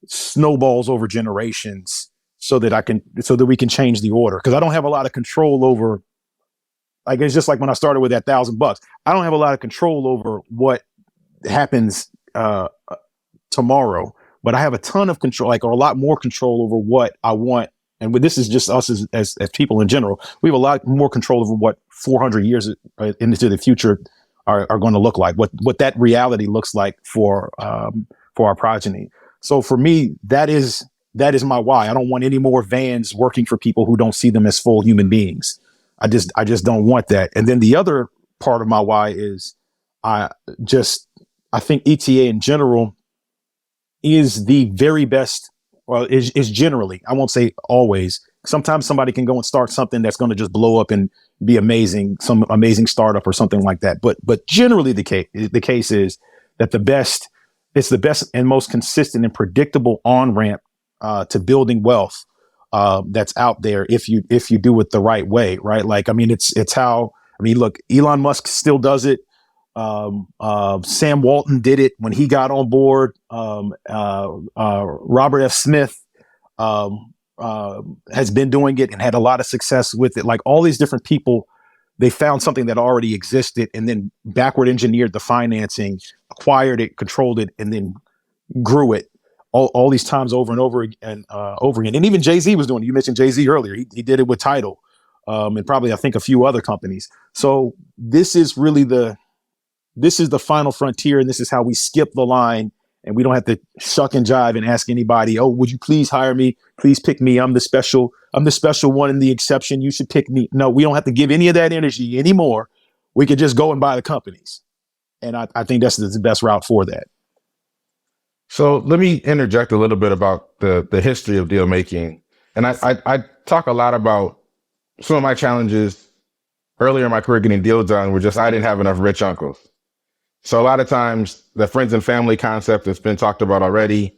snowballs over generations so that we can change the order. Because I don't have a lot of control over, like, it's just like when I started with that $1,000. I don't have a lot of control over what happens tomorrow, but I have a ton of control, or a lot more control over what I want. And this is just us as people in general. We have a lot more control over what 400 years into the future are going to look like, what that reality looks like for our progeny. So for me, that is my why. I don't want any more Vanns working for people who don't see them as full human beings. I just don't want that. And then the other part of my why is I think ETA in general is the very best. Well, is generally, I won't say always. Sometimes somebody can go and start something that's going to just blow up and be amazing, some amazing startup or something like that. But generally the case is that it's the best and most consistent and predictable on-ramp to building wealth that's out there if you do it the right way, right? Like, it's how, look, Elon Musk still does it. Sam Walton did it when he got on board. Robert F. Smith has been doing it and had a lot of success with it. Like, all these different people, they found something that already existed and then backward engineered the financing, acquired it, controlled it, and then grew it all these times over and over again. And even Jay-Z was doing it. You mentioned Jay-Z earlier. He did it with Tidal, and probably, I think, a few other companies. So this is the final frontier, and this is how we skip the line, and we don't have to shuck and jive and ask anybody, oh, would you please hire me? Please pick me. I'm the special one and the exception. You should pick me. No, we don't have to give any of that energy anymore. We could just go and buy the companies. And I think that's the best route for that. So let me interject a little bit about the history of deal making. And I talk a lot about some of my challenges earlier in my career getting deals done were just I didn't have enough rich uncles. So a lot of times the friends and family concept that's been talked about already,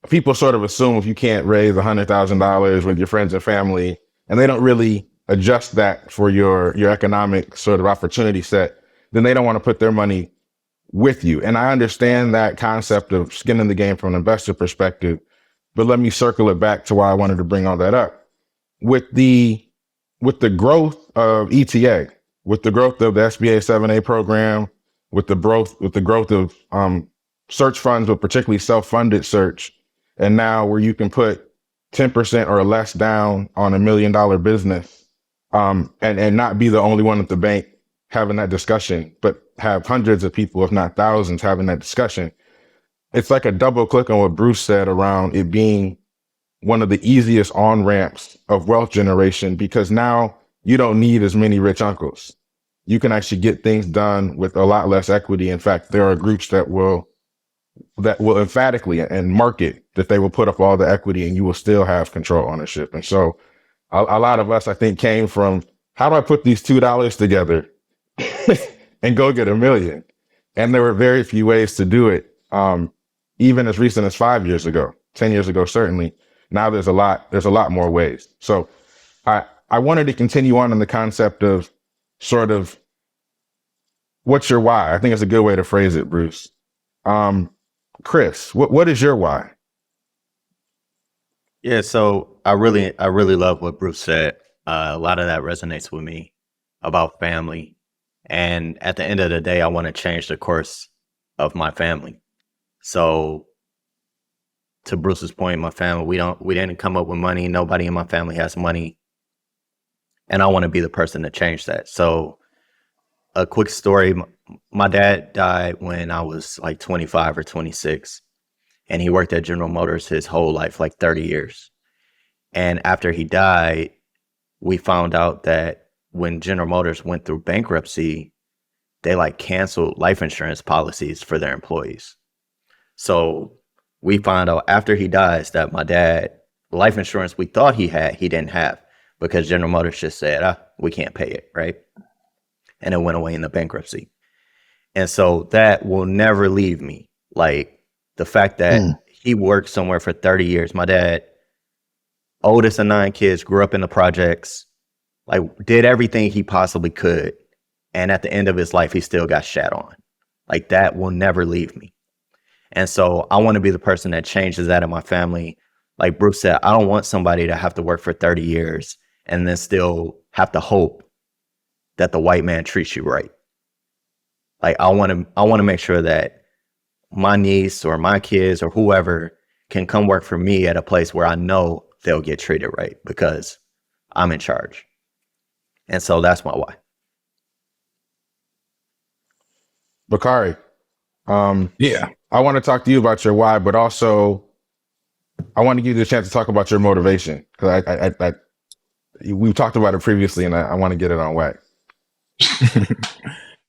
people sort of assume if you can't raise $100,000 with your friends and family, and they don't really adjust that for your economic sort of opportunity set, then they don't want to put their money with you. And I understand that concept of skin in the game from an investor perspective, but let me circle it back to why I wanted to bring all that up. With the growth of ETA, with the growth of the SBA 7A program, with the growth of search funds, but particularly self-funded search, and now where you can put 10% or less down on $1 million business, and not be the only one at the bank having that discussion, but have hundreds of people, if not thousands, having that discussion. It's like a double click on what Bruce said around it being one of the easiest on ramps of wealth generation, because now you don't need as many rich uncles. You can actually get things done with a lot less equity. In fact, there are groups that will emphatically and market that they will put up all the equity and you will still have control ownership. And so a lot of us, I think, came from how do I put these $2 together and go get $1 million? And there were very few ways to do it. Even as recent as 5 years ago, 10 years ago, certainly. Now there's a lot more ways. So I wanted to continue on in the concept of sort of what's your why? I think it's a good way to phrase it, Bruce. Chris, what is your why? Yeah, so I really love what Bruce said. A lot of that resonates with me about family. And at the end of the day, I want to change the course of my family. So to Bruce's point, my family, we didn't come up with money. Nobody in my family has money. And I want to be the person to change that. So a quick story. My dad died when I was like 25 or 26. And he worked at General Motors his whole life, like 30 years. And after he died, we found out that when General Motors went through bankruptcy, they like canceled life insurance policies for their employees. So we found out after he dies that my dad, life insurance we thought he had, he didn't have, because General Motors just said, we can't pay it, right? And it went away in the bankruptcy. And so that will never leave me. Like the fact that he worked somewhere for 30 years. My dad, oldest of 9 kids, grew up in the projects, like did everything he possibly could. And at the end of his life, he still got shat on. Like that will never leave me. And so I want to be the person that changes that in my family. Like Bruce said, I don't want somebody to have to work for 30 years and then still have to hope that the white man treats you right. Like I want to make sure that my niece or my kids or whoever can come work for me at a place where I know they'll get treated right because I'm in charge. And so that's my why. Bakari, Yeah. I want to talk to you about your why, but also I want to give you a chance to talk about your motivation, because we've talked about it previously, and I want to get it on wax.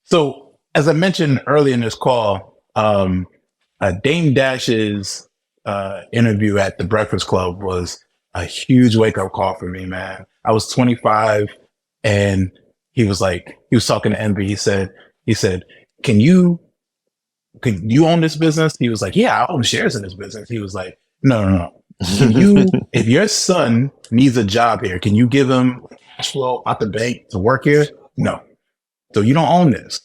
So, as I mentioned early in this call, Dame Dash's interview at the Breakfast Club was a huge wake up call for me, man. I was 25, and he was talking to Envy. He said, "Can you own this business?" He was like, "Yeah, I own shares in this business." He was like, No. Can you, if your son needs a job here, can you give him cash flow out the bank to work here? No. So you don't own this.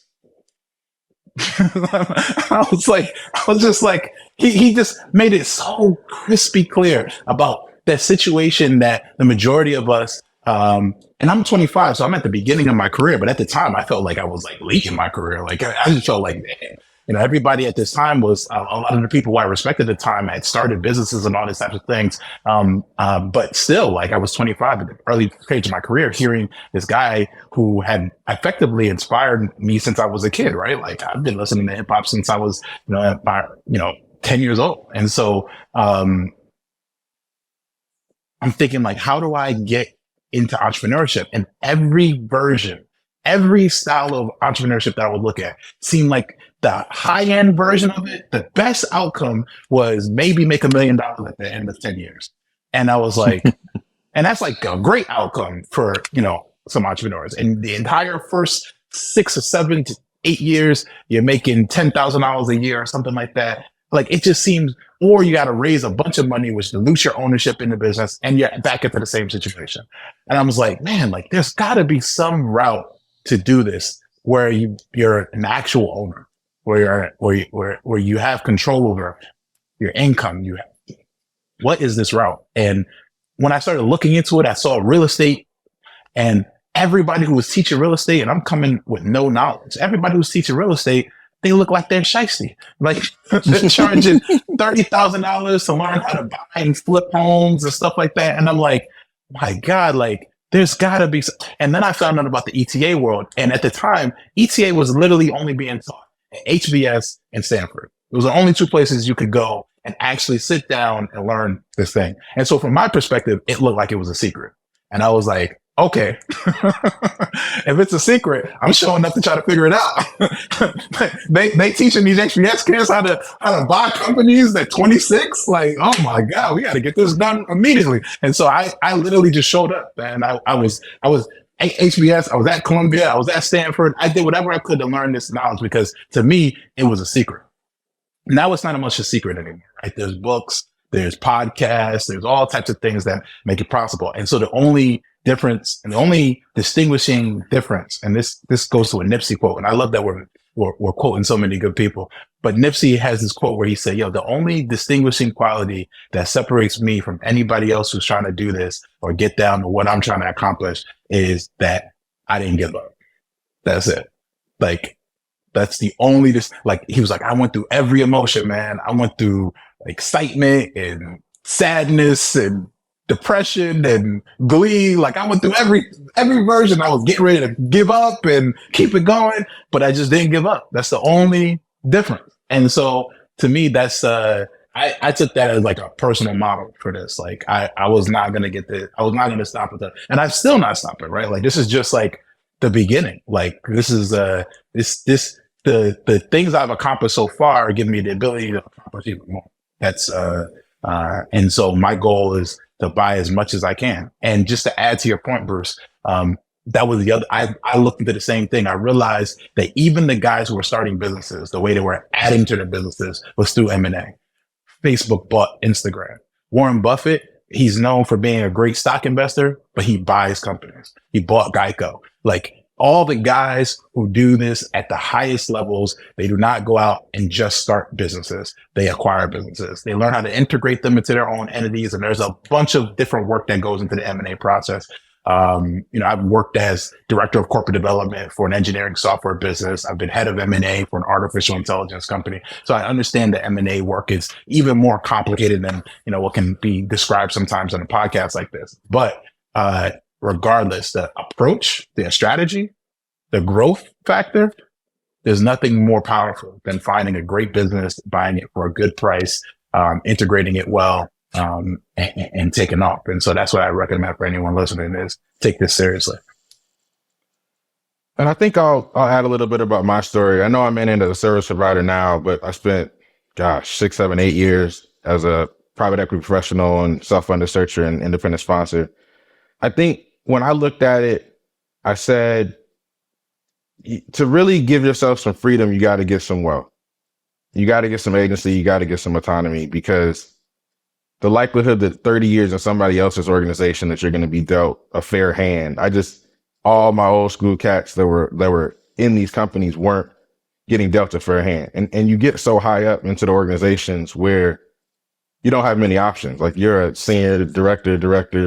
I was just like, he just made it so crispy clear about that situation that the majority of us, and I'm 25, so I'm at the beginning of my career, but at the time I felt like I was like late in my career. Like I just felt like, man, everybody at this time was, a lot of the people who I respected at the time had started businesses and all these types of things. But still, like I was 25 at the early stage of my career, hearing this guy who had effectively inspired me since I was a kid, right? Like I've been listening to hip hop since I was, 10 years old. And so, I'm thinking like, how do I get into entrepreneurship? And every version every style of entrepreneurship that I would look at seemed like the high end version of it. The best outcome was maybe make $1 million at the end of 10 years. And I was like, and that's like a great outcome for, some entrepreneurs. And the entire first 6 or 7 to 8 years, you're making $10,000 a year or something like that. Like, it just seems, or you got to raise a bunch of money, which dilutes your ownership in the business, and you're back into the same situation. And I was like, man, like, there's got to be some route to do this where you're an actual owner, where you have control over your income. What is this route? And when I started looking into it, I saw real estate, and everybody who was teaching real estate, and I'm coming with no knowledge, everybody who's teaching real estate, they look like they're shiesty. Like, they're charging $30,000 to learn how to buy and flip homes and stuff like that. And I'm like, my God, like, there's gotta be and then I found out about the ETA world. And at the time, ETA was literally only being taught at HBS and Stanford. It was the only 2 places you could go and actually sit down and learn this thing. And so from my perspective, it looked like it was a secret. And I was like, okay, if it's a secret, I'm showing up to try to figure it out. they teaching these HBS kids how to buy companies at 26. Like, oh my God, we got to get this done immediately. And so I literally just showed up, and I was at HBS, I was at Columbia, I was at Stanford. I did whatever I could to learn this knowledge, because to me, it was a secret. Now it's not much a secret anymore, right? There's books, there's podcasts, there's all types of things that make it possible. And so the only difference and the only distinguishing difference, and this goes to a Nipsey quote, and I love that we're quoting so many good people, but Nipsey has this quote where he said, the only distinguishing quality that separates me from anybody else who's trying to do this or get down to what I'm trying to accomplish is that I didn't give up. That's it. Like, that's the only, like, he was like, I went through every emotion, man. I went through excitement and sadness and depression and glee. Like, I went through every version. I was getting ready to give up and keep it going, but I just didn't give up. That's the only difference. And so to me, that's, I took that as like a personal model for this. Like, I was not going to get this. I was not going to stop with that. And I'm still not stopping, right? Like, this is just like the beginning. Like, this is, the things I've accomplished so far are giving me the ability to accomplish even more. That's, and so my goal is to buy as much as I can. And just to add to your point, Bruce, that was the other, I looked into the same thing. I realized that even the guys who were starting businesses, the way they were adding to their businesses was through M&A. Facebook bought Instagram. Warren Buffett, he's known for being a great stock investor, but he buys companies. He bought Geico. Like, all the guys who do this at the highest levels, they do not go out and just start businesses. They acquire businesses. They learn how to integrate them into their own entities. And there's a bunch of different work that goes into the M&A process. I've worked as director of corporate development for an engineering software business. I've been head of M&A for an artificial intelligence company. So I understand that M&A work is even more complicated than, what can be described sometimes on a podcast like this. But, regardless, the approach, the strategy, the growth factor, there's nothing more powerful than finding a great business, buying it for a good price, integrating it well, and taking off. And so that's what I recommend for anyone listening is take this seriously. And I think I'll add a little bit about my story. I know I'm in a service provider now, but I spent, 6, 7, 8 years as a private equity professional and self-funded searcher and independent sponsor. I think when I looked at it, I said, to really give yourself some freedom, you got to get some wealth. You got to get some agency. You got to get some autonomy, because the likelihood that 30 years in somebody else's organization that you're going to be dealt a fair hand. All my old school cats that were in these companies weren't getting dealt a fair hand. And you get so high up into the organizations where you don't have many options. Like, you're a senior director,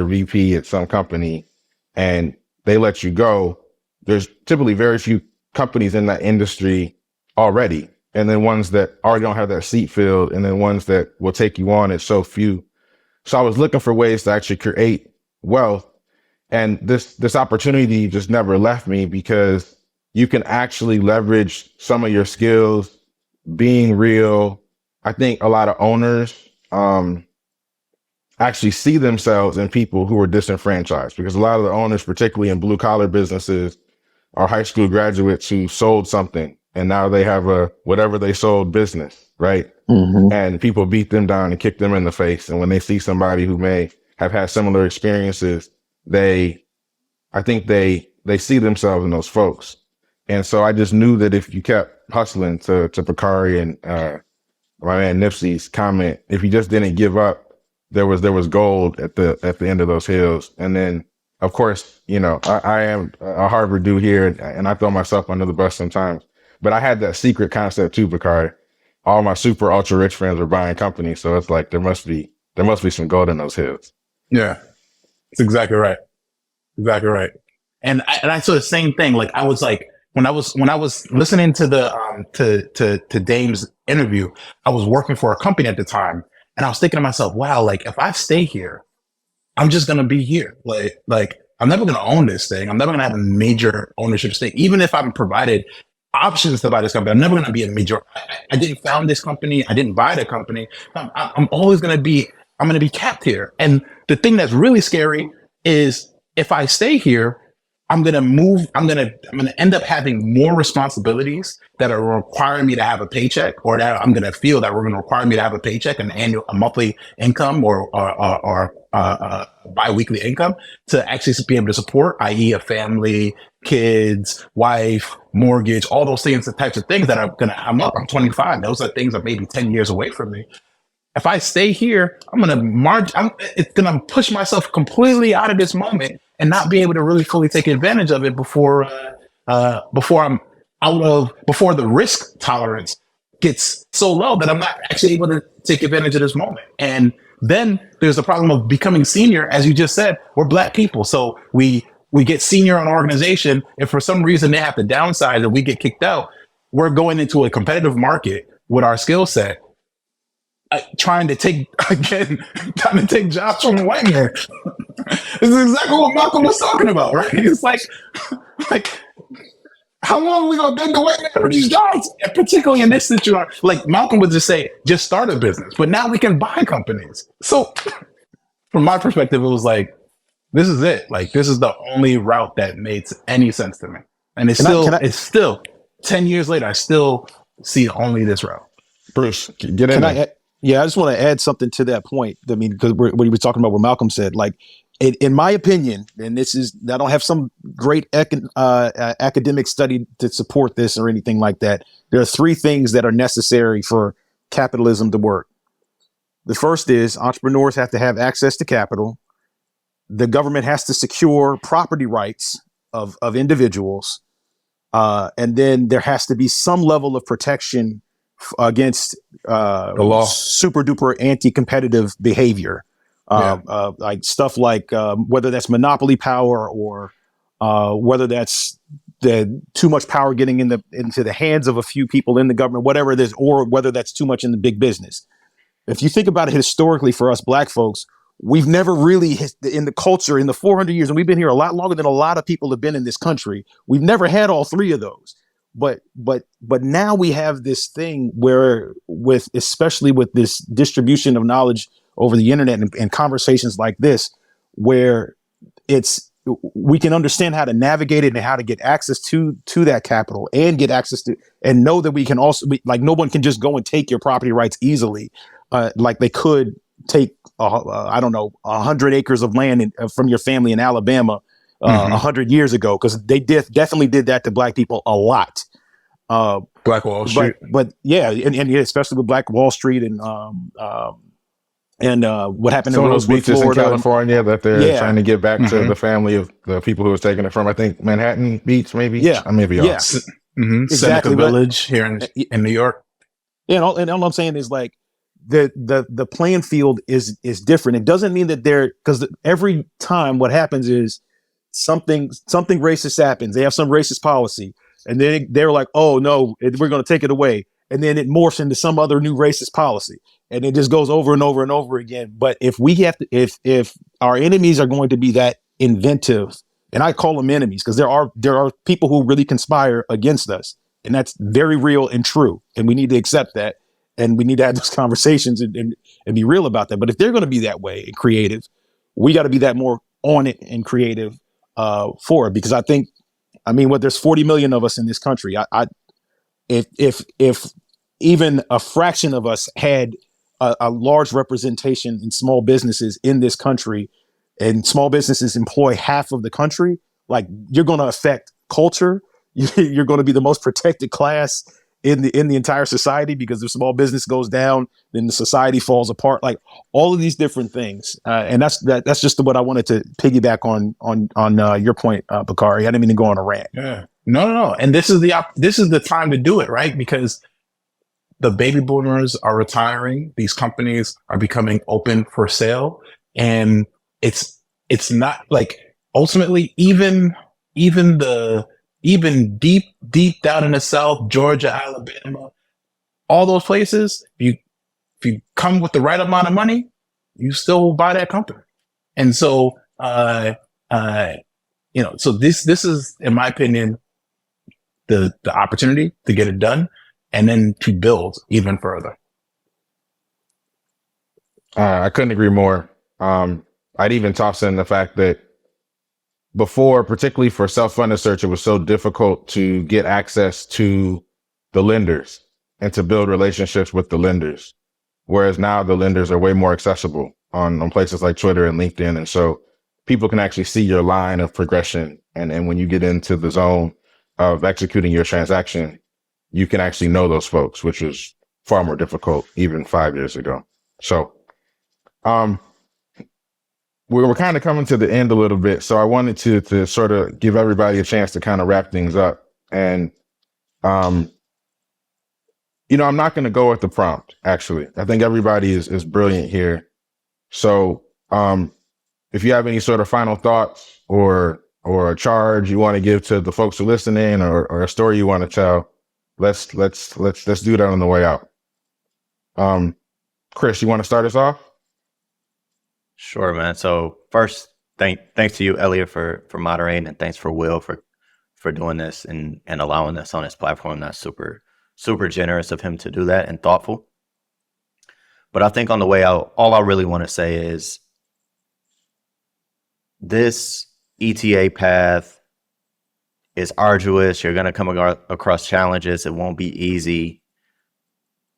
VP at some company, and they let you go. There's typically very few companies in that industry already. And then ones that already don't have that seat filled, and then ones that will take you on, it's so few. So I was looking for ways to actually create wealth. And this opportunity just never left me, because you can actually leverage some of your skills being real. I think a lot of owners, actually see themselves in people who are disenfranchised, because a lot of the owners, particularly in blue collar businesses, are high school graduates who sold something and now they have a whatever they sold business, right? Mm-hmm. And people beat them down and kick them in the face. And when they see somebody who may have had similar experiences, I think they see themselves in those folks. And so I just knew that if you kept hustling, to Bakari and my man Nipsey's comment, if you just didn't give up, there was gold at the end of those hills. And then, of course, you know, I am a Harvard dude here, and I throw myself under the bus sometimes. But I had that secret concept too, Bakari. All my super ultra rich friends are buying companies, so it's like there must be some gold in those hills. Yeah, that's exactly right. Exactly right. And I saw the same thing. Like I was like, when I was listening to the to Dame's interview, I was working for a company at the time, and I was thinking to myself, wow, like if I stay here, I'm just gonna be here. Like I'm never gonna own this thing. I'm never gonna have a major ownership stake. Even if I'm provided options to buy this company, I'm never gonna be a major. I didn't found this company. I didn't buy the company. I'm always gonna be. I'm gonna be capped here. And the thing that's really scary is if I stay here, I'm gonna move. I'm gonna end up having more responsibilities that are requiring me to have a paycheck, or that I'm gonna feel that we're gonna require me to have a paycheck, a monthly income, or bi-weekly income to actually be able to support, i.e., a family, kids, wife, mortgage, all those things, the types of things that are gonna. I'm 25. Those are things that may be 10 years away from me. If I stay here, I'm gonna it's gonna push myself completely out of this moment and not be able to really fully take advantage of it before the risk tolerance gets so low that I'm not actually able to take advantage of this moment. And then there's the problem of becoming senior. As you just said, we're Black people, so we get senior in an organization, and for some reason they have to downsize and we get kicked out. We're going into a competitive market with our skill set. Trying to take jobs from a white man. This is exactly what Malcolm was talking about, right? It's like how long are we gonna beg the white man for these jobs? And particularly in this situation, like Malcolm would just say, just start a business. But now we can buy companies. So from my perspective, it was like, this is it. Like this is the only route that made any sense to me. And it's still 10 years later, I still see only this route. Bruce, get in there. Yeah, I just want to add something to that point. I mean, because what he was talking about, what Malcolm said, like, in my opinion, and I don't have some great academic study to support this or anything like that. There are three things that are necessary for capitalism to work. The first is entrepreneurs have to have access to capital. The government has to secure property rights of individuals. And then there has to be some level of protection against the law, super duper anti-competitive behavior, like stuff like whether that's monopoly power or whether that's the too much power getting into the hands of a few people in the government, whatever it is, or whether that's too much in the big business. If you think about it historically, for us Black folks, we've never really in the culture in the 400 years, and we've been here a lot longer than a lot of people have been in this country. We've never had all three of those. But now we have this thing where especially with this distribution of knowledge over the internet and conversations like this, where we can understand how to navigate it and how to get access to that capital and get access to, and know that we can also like no one can just go and take your property rights easily, like they could take 100 acres of land from your family in Alabama 100 years ago, because they definitely did that to Black people a lot. Black Wall Street, but yeah, and especially with Black Wall Street and what happened some in of those beaches in California that they're trying to get back to the family of the people who was taking it from. I think Manhattan Beach, maybe. Yeah, I may be off. Exactly. Seneca Village here in New York. Yeah, and all I'm saying is like the playing field is different. It doesn't mean that because every time what happens is something racist happens. They have some racist policy, and then they're like, oh no, we're going to take it away, and then it morphs into some other new racist policy, and it just goes over and over and over again. But if if our enemies are going to be that inventive, and I call them enemies because there are people who really conspire against us, and that's very real and true, and we need to accept that. And we need to have those conversations and be real about that. But if they're going to be that way and creative, we got to be that more on it and creative for it. Because I think I mean, what there's 40 million of us in this country. If even a fraction of us had a large representation in small businesses in this country, and small businesses employ half of the country, like you're going to affect culture. You're going to be the most protected class in the entire society, because if small business goes down, then the society falls apart. Like all of these different things, and that's just what I wanted to piggyback on your point, Bakari. I didn't mean to go on a rant. Yeah, no, and this is the time to do it, right? Because the baby boomers are retiring. These companies are becoming open for sale, and it's not like ultimately even deep down in the South, Georgia, Alabama, all those places, if you come with the right amount of money, you still buy that company. And so, so this is, in my opinion, the opportunity to get it done and then to build even further. I couldn't agree more. I'd even toss in the fact that before, particularly for self-funded search, it was so difficult to get access to the lenders and to build relationships with the lenders. Whereas now the lenders are way more accessible on places like Twitter and LinkedIn. And so people can actually see your line of progression. And when you get into the zone of executing your transaction, you can actually know those folks, which was far more difficult even 5 years ago. So, we're kind of coming to the end a little bit. So I wanted to sort of give everybody a chance to kind of wrap things up. And, I'm not going to go with the prompt, actually. I think everybody is brilliant here. So, if you have any sort of final thoughts or a charge you want to give to the folks who are listening, or a story you want to tell, let's do that on the way out. Chris, you want to start us off? Sure, man. So first, thanks to you, Elliott, for moderating, and thanks for Will for doing this and allowing us on his platform. That's super generous of him to do that and thoughtful. But I think on the way out, all I really want to say is this ETA path is arduous. You're going to come across challenges. It won't be easy.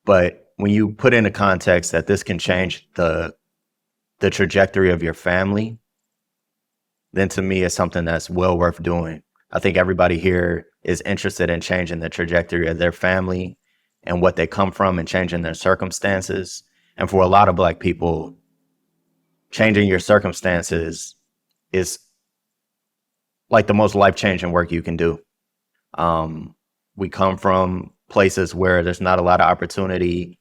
But when you put into context that this can change the trajectory of your family, then to me it's something that's well worth doing. I think everybody here is interested in changing the trajectory of their family and what they come from and changing their circumstances. And for a lot of Black people, changing your circumstances is like the most life-changing work you can do. We come from places where there's not a lot of opportunity.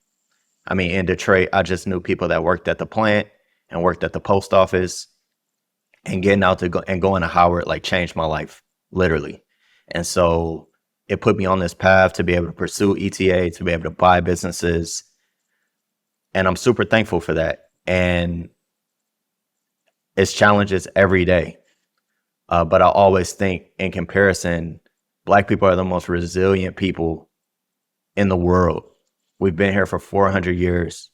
I mean, in Detroit, I just knew people that worked at the plant and worked at the post office, and getting out to going to Howard like changed my life, literally. And so it put me on this path to be able to pursue ETA, to be able to buy businesses. And I'm super thankful for that. And it's challenges every day. But I always think in comparison, Black people are the most resilient people in the world. We've been here for 400 years.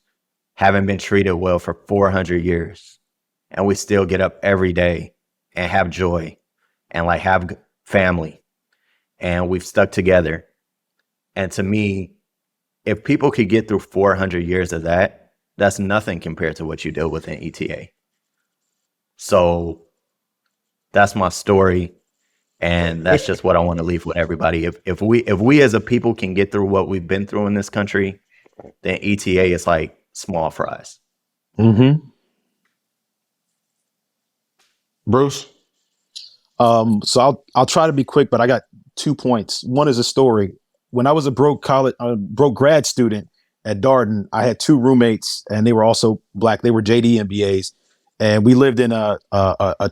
Haven't been treated well for 400 years. And we still get up every day and have joy and like have family. And we've stuck together. And to me, if people could get through 400 years of that, that's nothing compared to what you deal with in ETA. So that's my story. And that's just what I want to leave with everybody. If we as a people can get through what we've been through in this country, then ETA is like small fries. Mm-hmm. Bruce? So I'll try to be quick, but I got 2 points. One is a story. When I was a broke grad student at Darden, I had 2 roommates, and they were also Black. They were JD MBAs, and we lived in a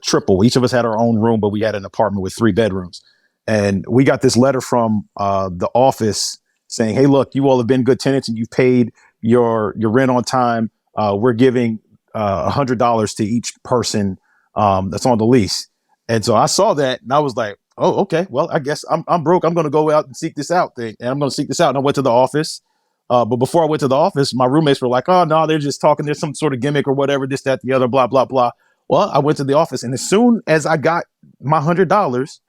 triple. Each of us had our own room, but we had an apartment with 3 bedrooms. And we got this letter from the office saying, "Hey, look, you all have been good tenants, and you've paid your rent on time. We're giving $100 to each person that's on the lease." And so I saw that, and I was like, "Oh, okay. Well, I guess I'm broke. I'm going to go out and seek this out thing." And I'm going to seek this out. And I went to the office. But before I went to the office, my roommates were like, "Oh, no, they're just talking. There's some sort of gimmick or whatever, this, that, the other, blah, blah, blah." Well, I went to the office, and as soon as I got my $100,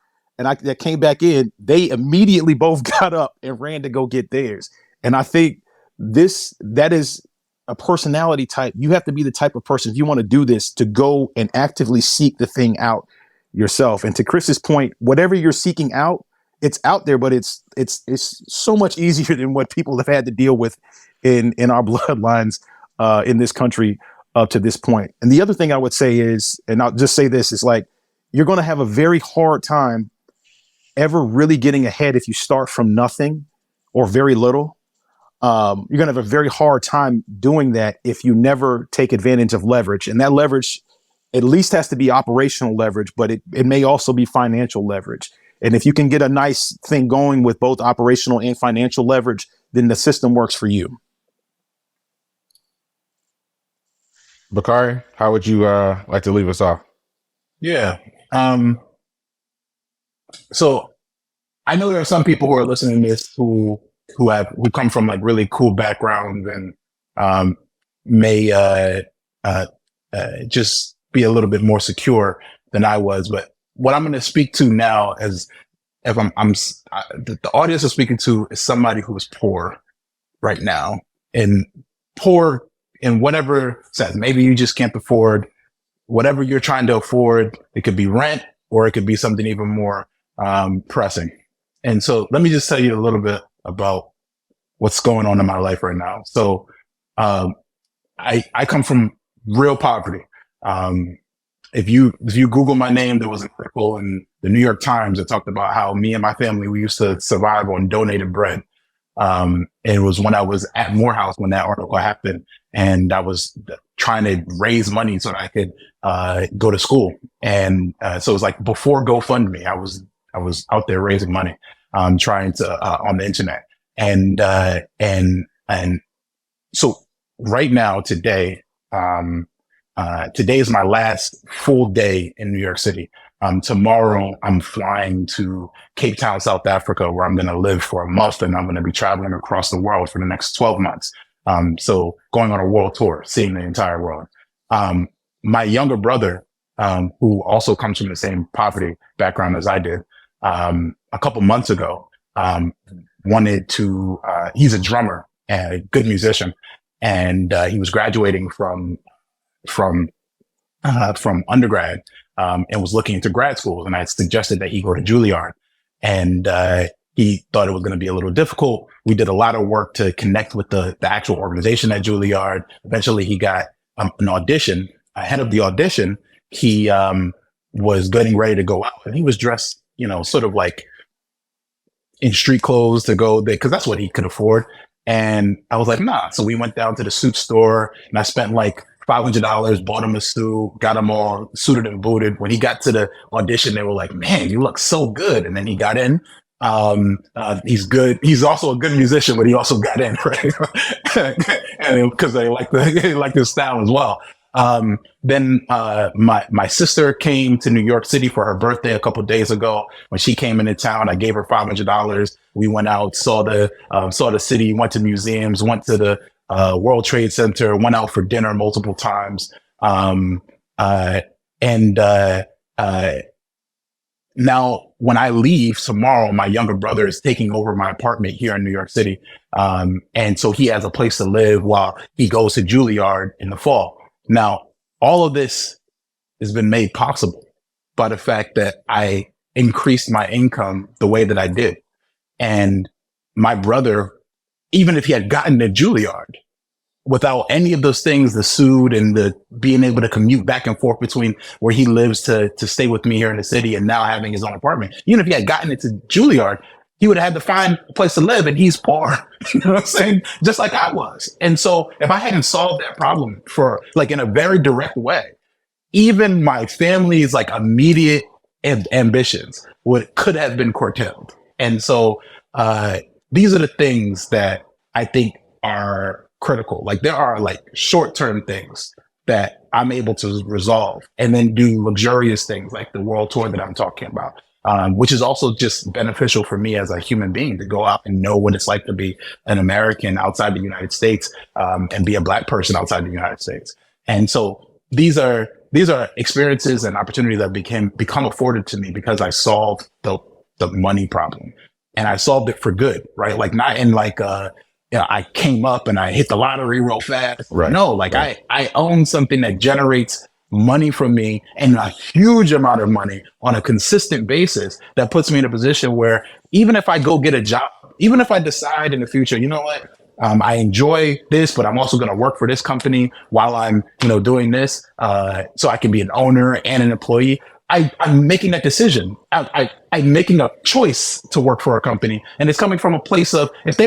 and I that came back in, they immediately both got up and ran to go get theirs. And I think that is a personality type. You have to be the type of person, if you want to do this, to go and actively seek the thing out yourself. And to Chris's point, whatever you're seeking out, it's out there, but it's so much easier than what people have had to deal with in our bloodlines in this country up to this point. And the other thing I would say is, and I'll just say this, is like, you're going to have a very hard time ever really getting ahead if you start from nothing or very little. You're going to have a very hard time doing that if you never take advantage of leverage. And that leverage at least has to be operational leverage, but it may also be financial leverage. And if you can get a nice thing going with both operational and financial leverage, then the system works for you. Bakari, how would you like to leave us off? Yeah. So I know there are some people who are listening to this who come from like really cool backgrounds and may just be a little bit more secure than I was. But what I'm going to speak to now is, if the audience I'm speaking to is somebody who is poor right now, and poor in whatever sense. Maybe you just can't afford whatever you're trying to afford. It could be rent, or it could be something even more pressing. And so let me just tell you a little bit about what's going on in my life right now. So I come from real poverty. If you Google my name, there was an article in the New York Times that talked about how me and my family, we used to survive on donated bread. And it was when I was at Morehouse when that article happened, and I was trying to raise money so that I could go to school. And so it was like before GoFundMe, I was out there raising money, trying to on the internet. And so right now, today is my last full day in New York City. Tomorrow I'm flying to Cape Town, South Africa, where I'm going to live for a month, and I'm going to be traveling across the world for the next 12 months. So going on a world tour, seeing the entire world. My younger brother, who also comes from the same poverty background as I did, a couple months ago, wanted to, he's a drummer and a good musician. And, he was graduating from undergrad, and was looking into grad school. And I suggested that he go to Juilliard, and, he thought it was going to be a little difficult. We did a lot of work to connect with the actual organization at Juilliard. Eventually he got an audition. Ahead of the audition, he, was getting ready to go out, and he was dressed, sort of like in street clothes to go there, 'cause that's what he could afford. And I was like, nah. So we went down to the suit store, and I spent like $500, bought him a suit, got him all suited and booted. When he got to the audition, they were like, man, you look so good. And then he got in. He's good. He's also a good musician, but he also got in, right? And because they like his style as well. Then my sister came to New York City for her birthday a couple of days ago. When she came into town, I gave her $500. We went out, saw the city, went to museums, went to the World Trade Center, went out for dinner multiple times. Now when I leave tomorrow, my younger brother is taking over my apartment here in New York City. And so he has a place to live while he goes to Juilliard in the fall. Now, all of this has been made possible by the fact that I increased my income the way that I did. And my brother, even if he had gotten to Juilliard without any of those things, the suit and the being able to commute back and forth between where he lives to stay with me here in the city and now having his own apartment, even if he had gotten into Juilliard, he would have had to find a place to live, and he's poor. You know what I'm saying? Just like I was. And so if I hadn't solved that problem for like in a very direct way, even my family's like immediate ambitions could have been curtailed. And so these are the things that I think are critical. Like there are like short-term things that I'm able to resolve, and then do luxurious things like the world tour that I'm talking about. Which is also just beneficial for me as a human being to go out and know what it's like to be an American outside the United States, and be a Black person outside the United States. And so these are experiences and opportunities that become afforded to me because I solved the the money problem. And I solved it for good, right? Like not in like, I came up and I hit the lottery real fast. Right. No, like Right. I own something that generates money from me and a huge amount of money on a consistent basis that puts me in a position where even if I go get a job, even if I decide in the future, you know what, I enjoy this, but I'm also going to work for this company while I'm, doing this, so I can be an owner and an employee. I'm making that decision. I'm making a choice to work for a company, and it's coming from a place of if I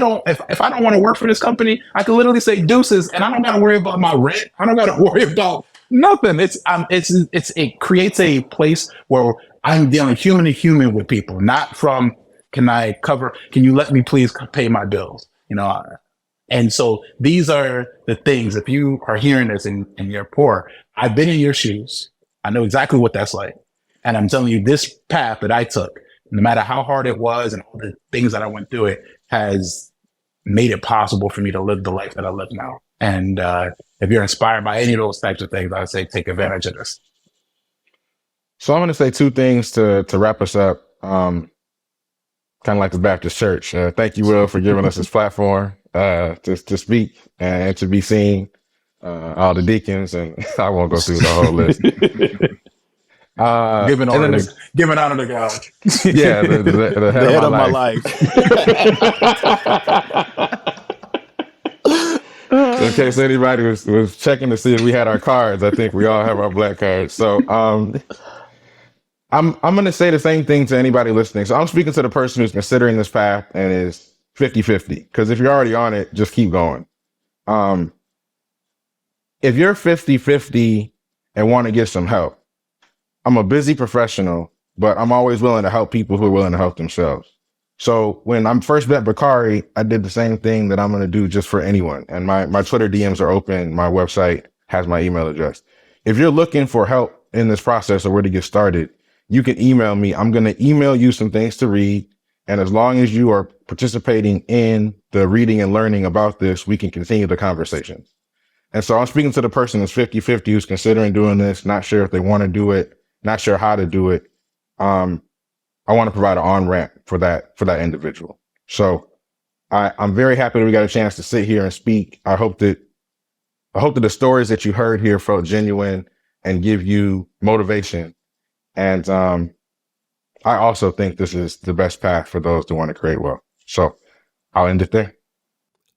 don't want to work for this company, I can literally say deuces, and I don't got to worry about my rent. I don't got to worry about nothing. It creates a place where I'm dealing human to human with people, not from can you let me please pay my bills, And so these are the things. If you are hearing this and you're poor, I've been in your shoes. I know exactly what that's like. And I'm telling you, this path that I took, no matter how hard it was and all the things that I went through, it has made it possible for me to live the life that I live now. And if you're inspired by any of those types of things, I would say take advantage of this. So I'm going to say two things to wrap us up, kind of like the Baptist Church. Thank you, Will, for giving us this platform to speak and to be seen. All the deacons, and I won't go through the whole list. Giving honor to God. Yeah, the head of my life. In case anybody was checking to see if we had our cards, I think we all have our black cards. So I'm going to say the same thing to anybody listening. So I'm speaking to the person who's considering this path and is 50-50. Because if you're already on it, just keep going. If you're 50-50 and want to get some help, I'm a busy professional, but I'm always willing to help people who are willing to help themselves. So when I first met Bakari, I did the same thing that I'm going to do just for anyone. And my Twitter DMs are open. My website has my email address. If you're looking for help in this process or where to get started, you can email me. I'm going to email you some things to read. And as long as you are participating in the reading and learning about this, we can continue the conversation. And so I'm speaking to the person that's 50-50 who's considering doing this, not sure if they want to do it, not sure how to do it. I want to provide an on-ramp for that individual. So I'm very happy that we got a chance to sit here and speak. I hope that the stories that you heard here felt genuine and give you motivation. And I also think this is the best path for those that want to create wealth. So I'll end it there.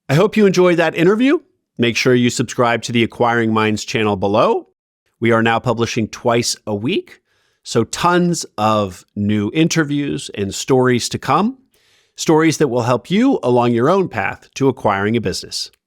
I hope you enjoyed that interview. Make sure you subscribe to the Acquiring Minds channel below. We are now publishing twice a week, so tons of new interviews and stories to come, stories that will help you along your own path to acquiring a business.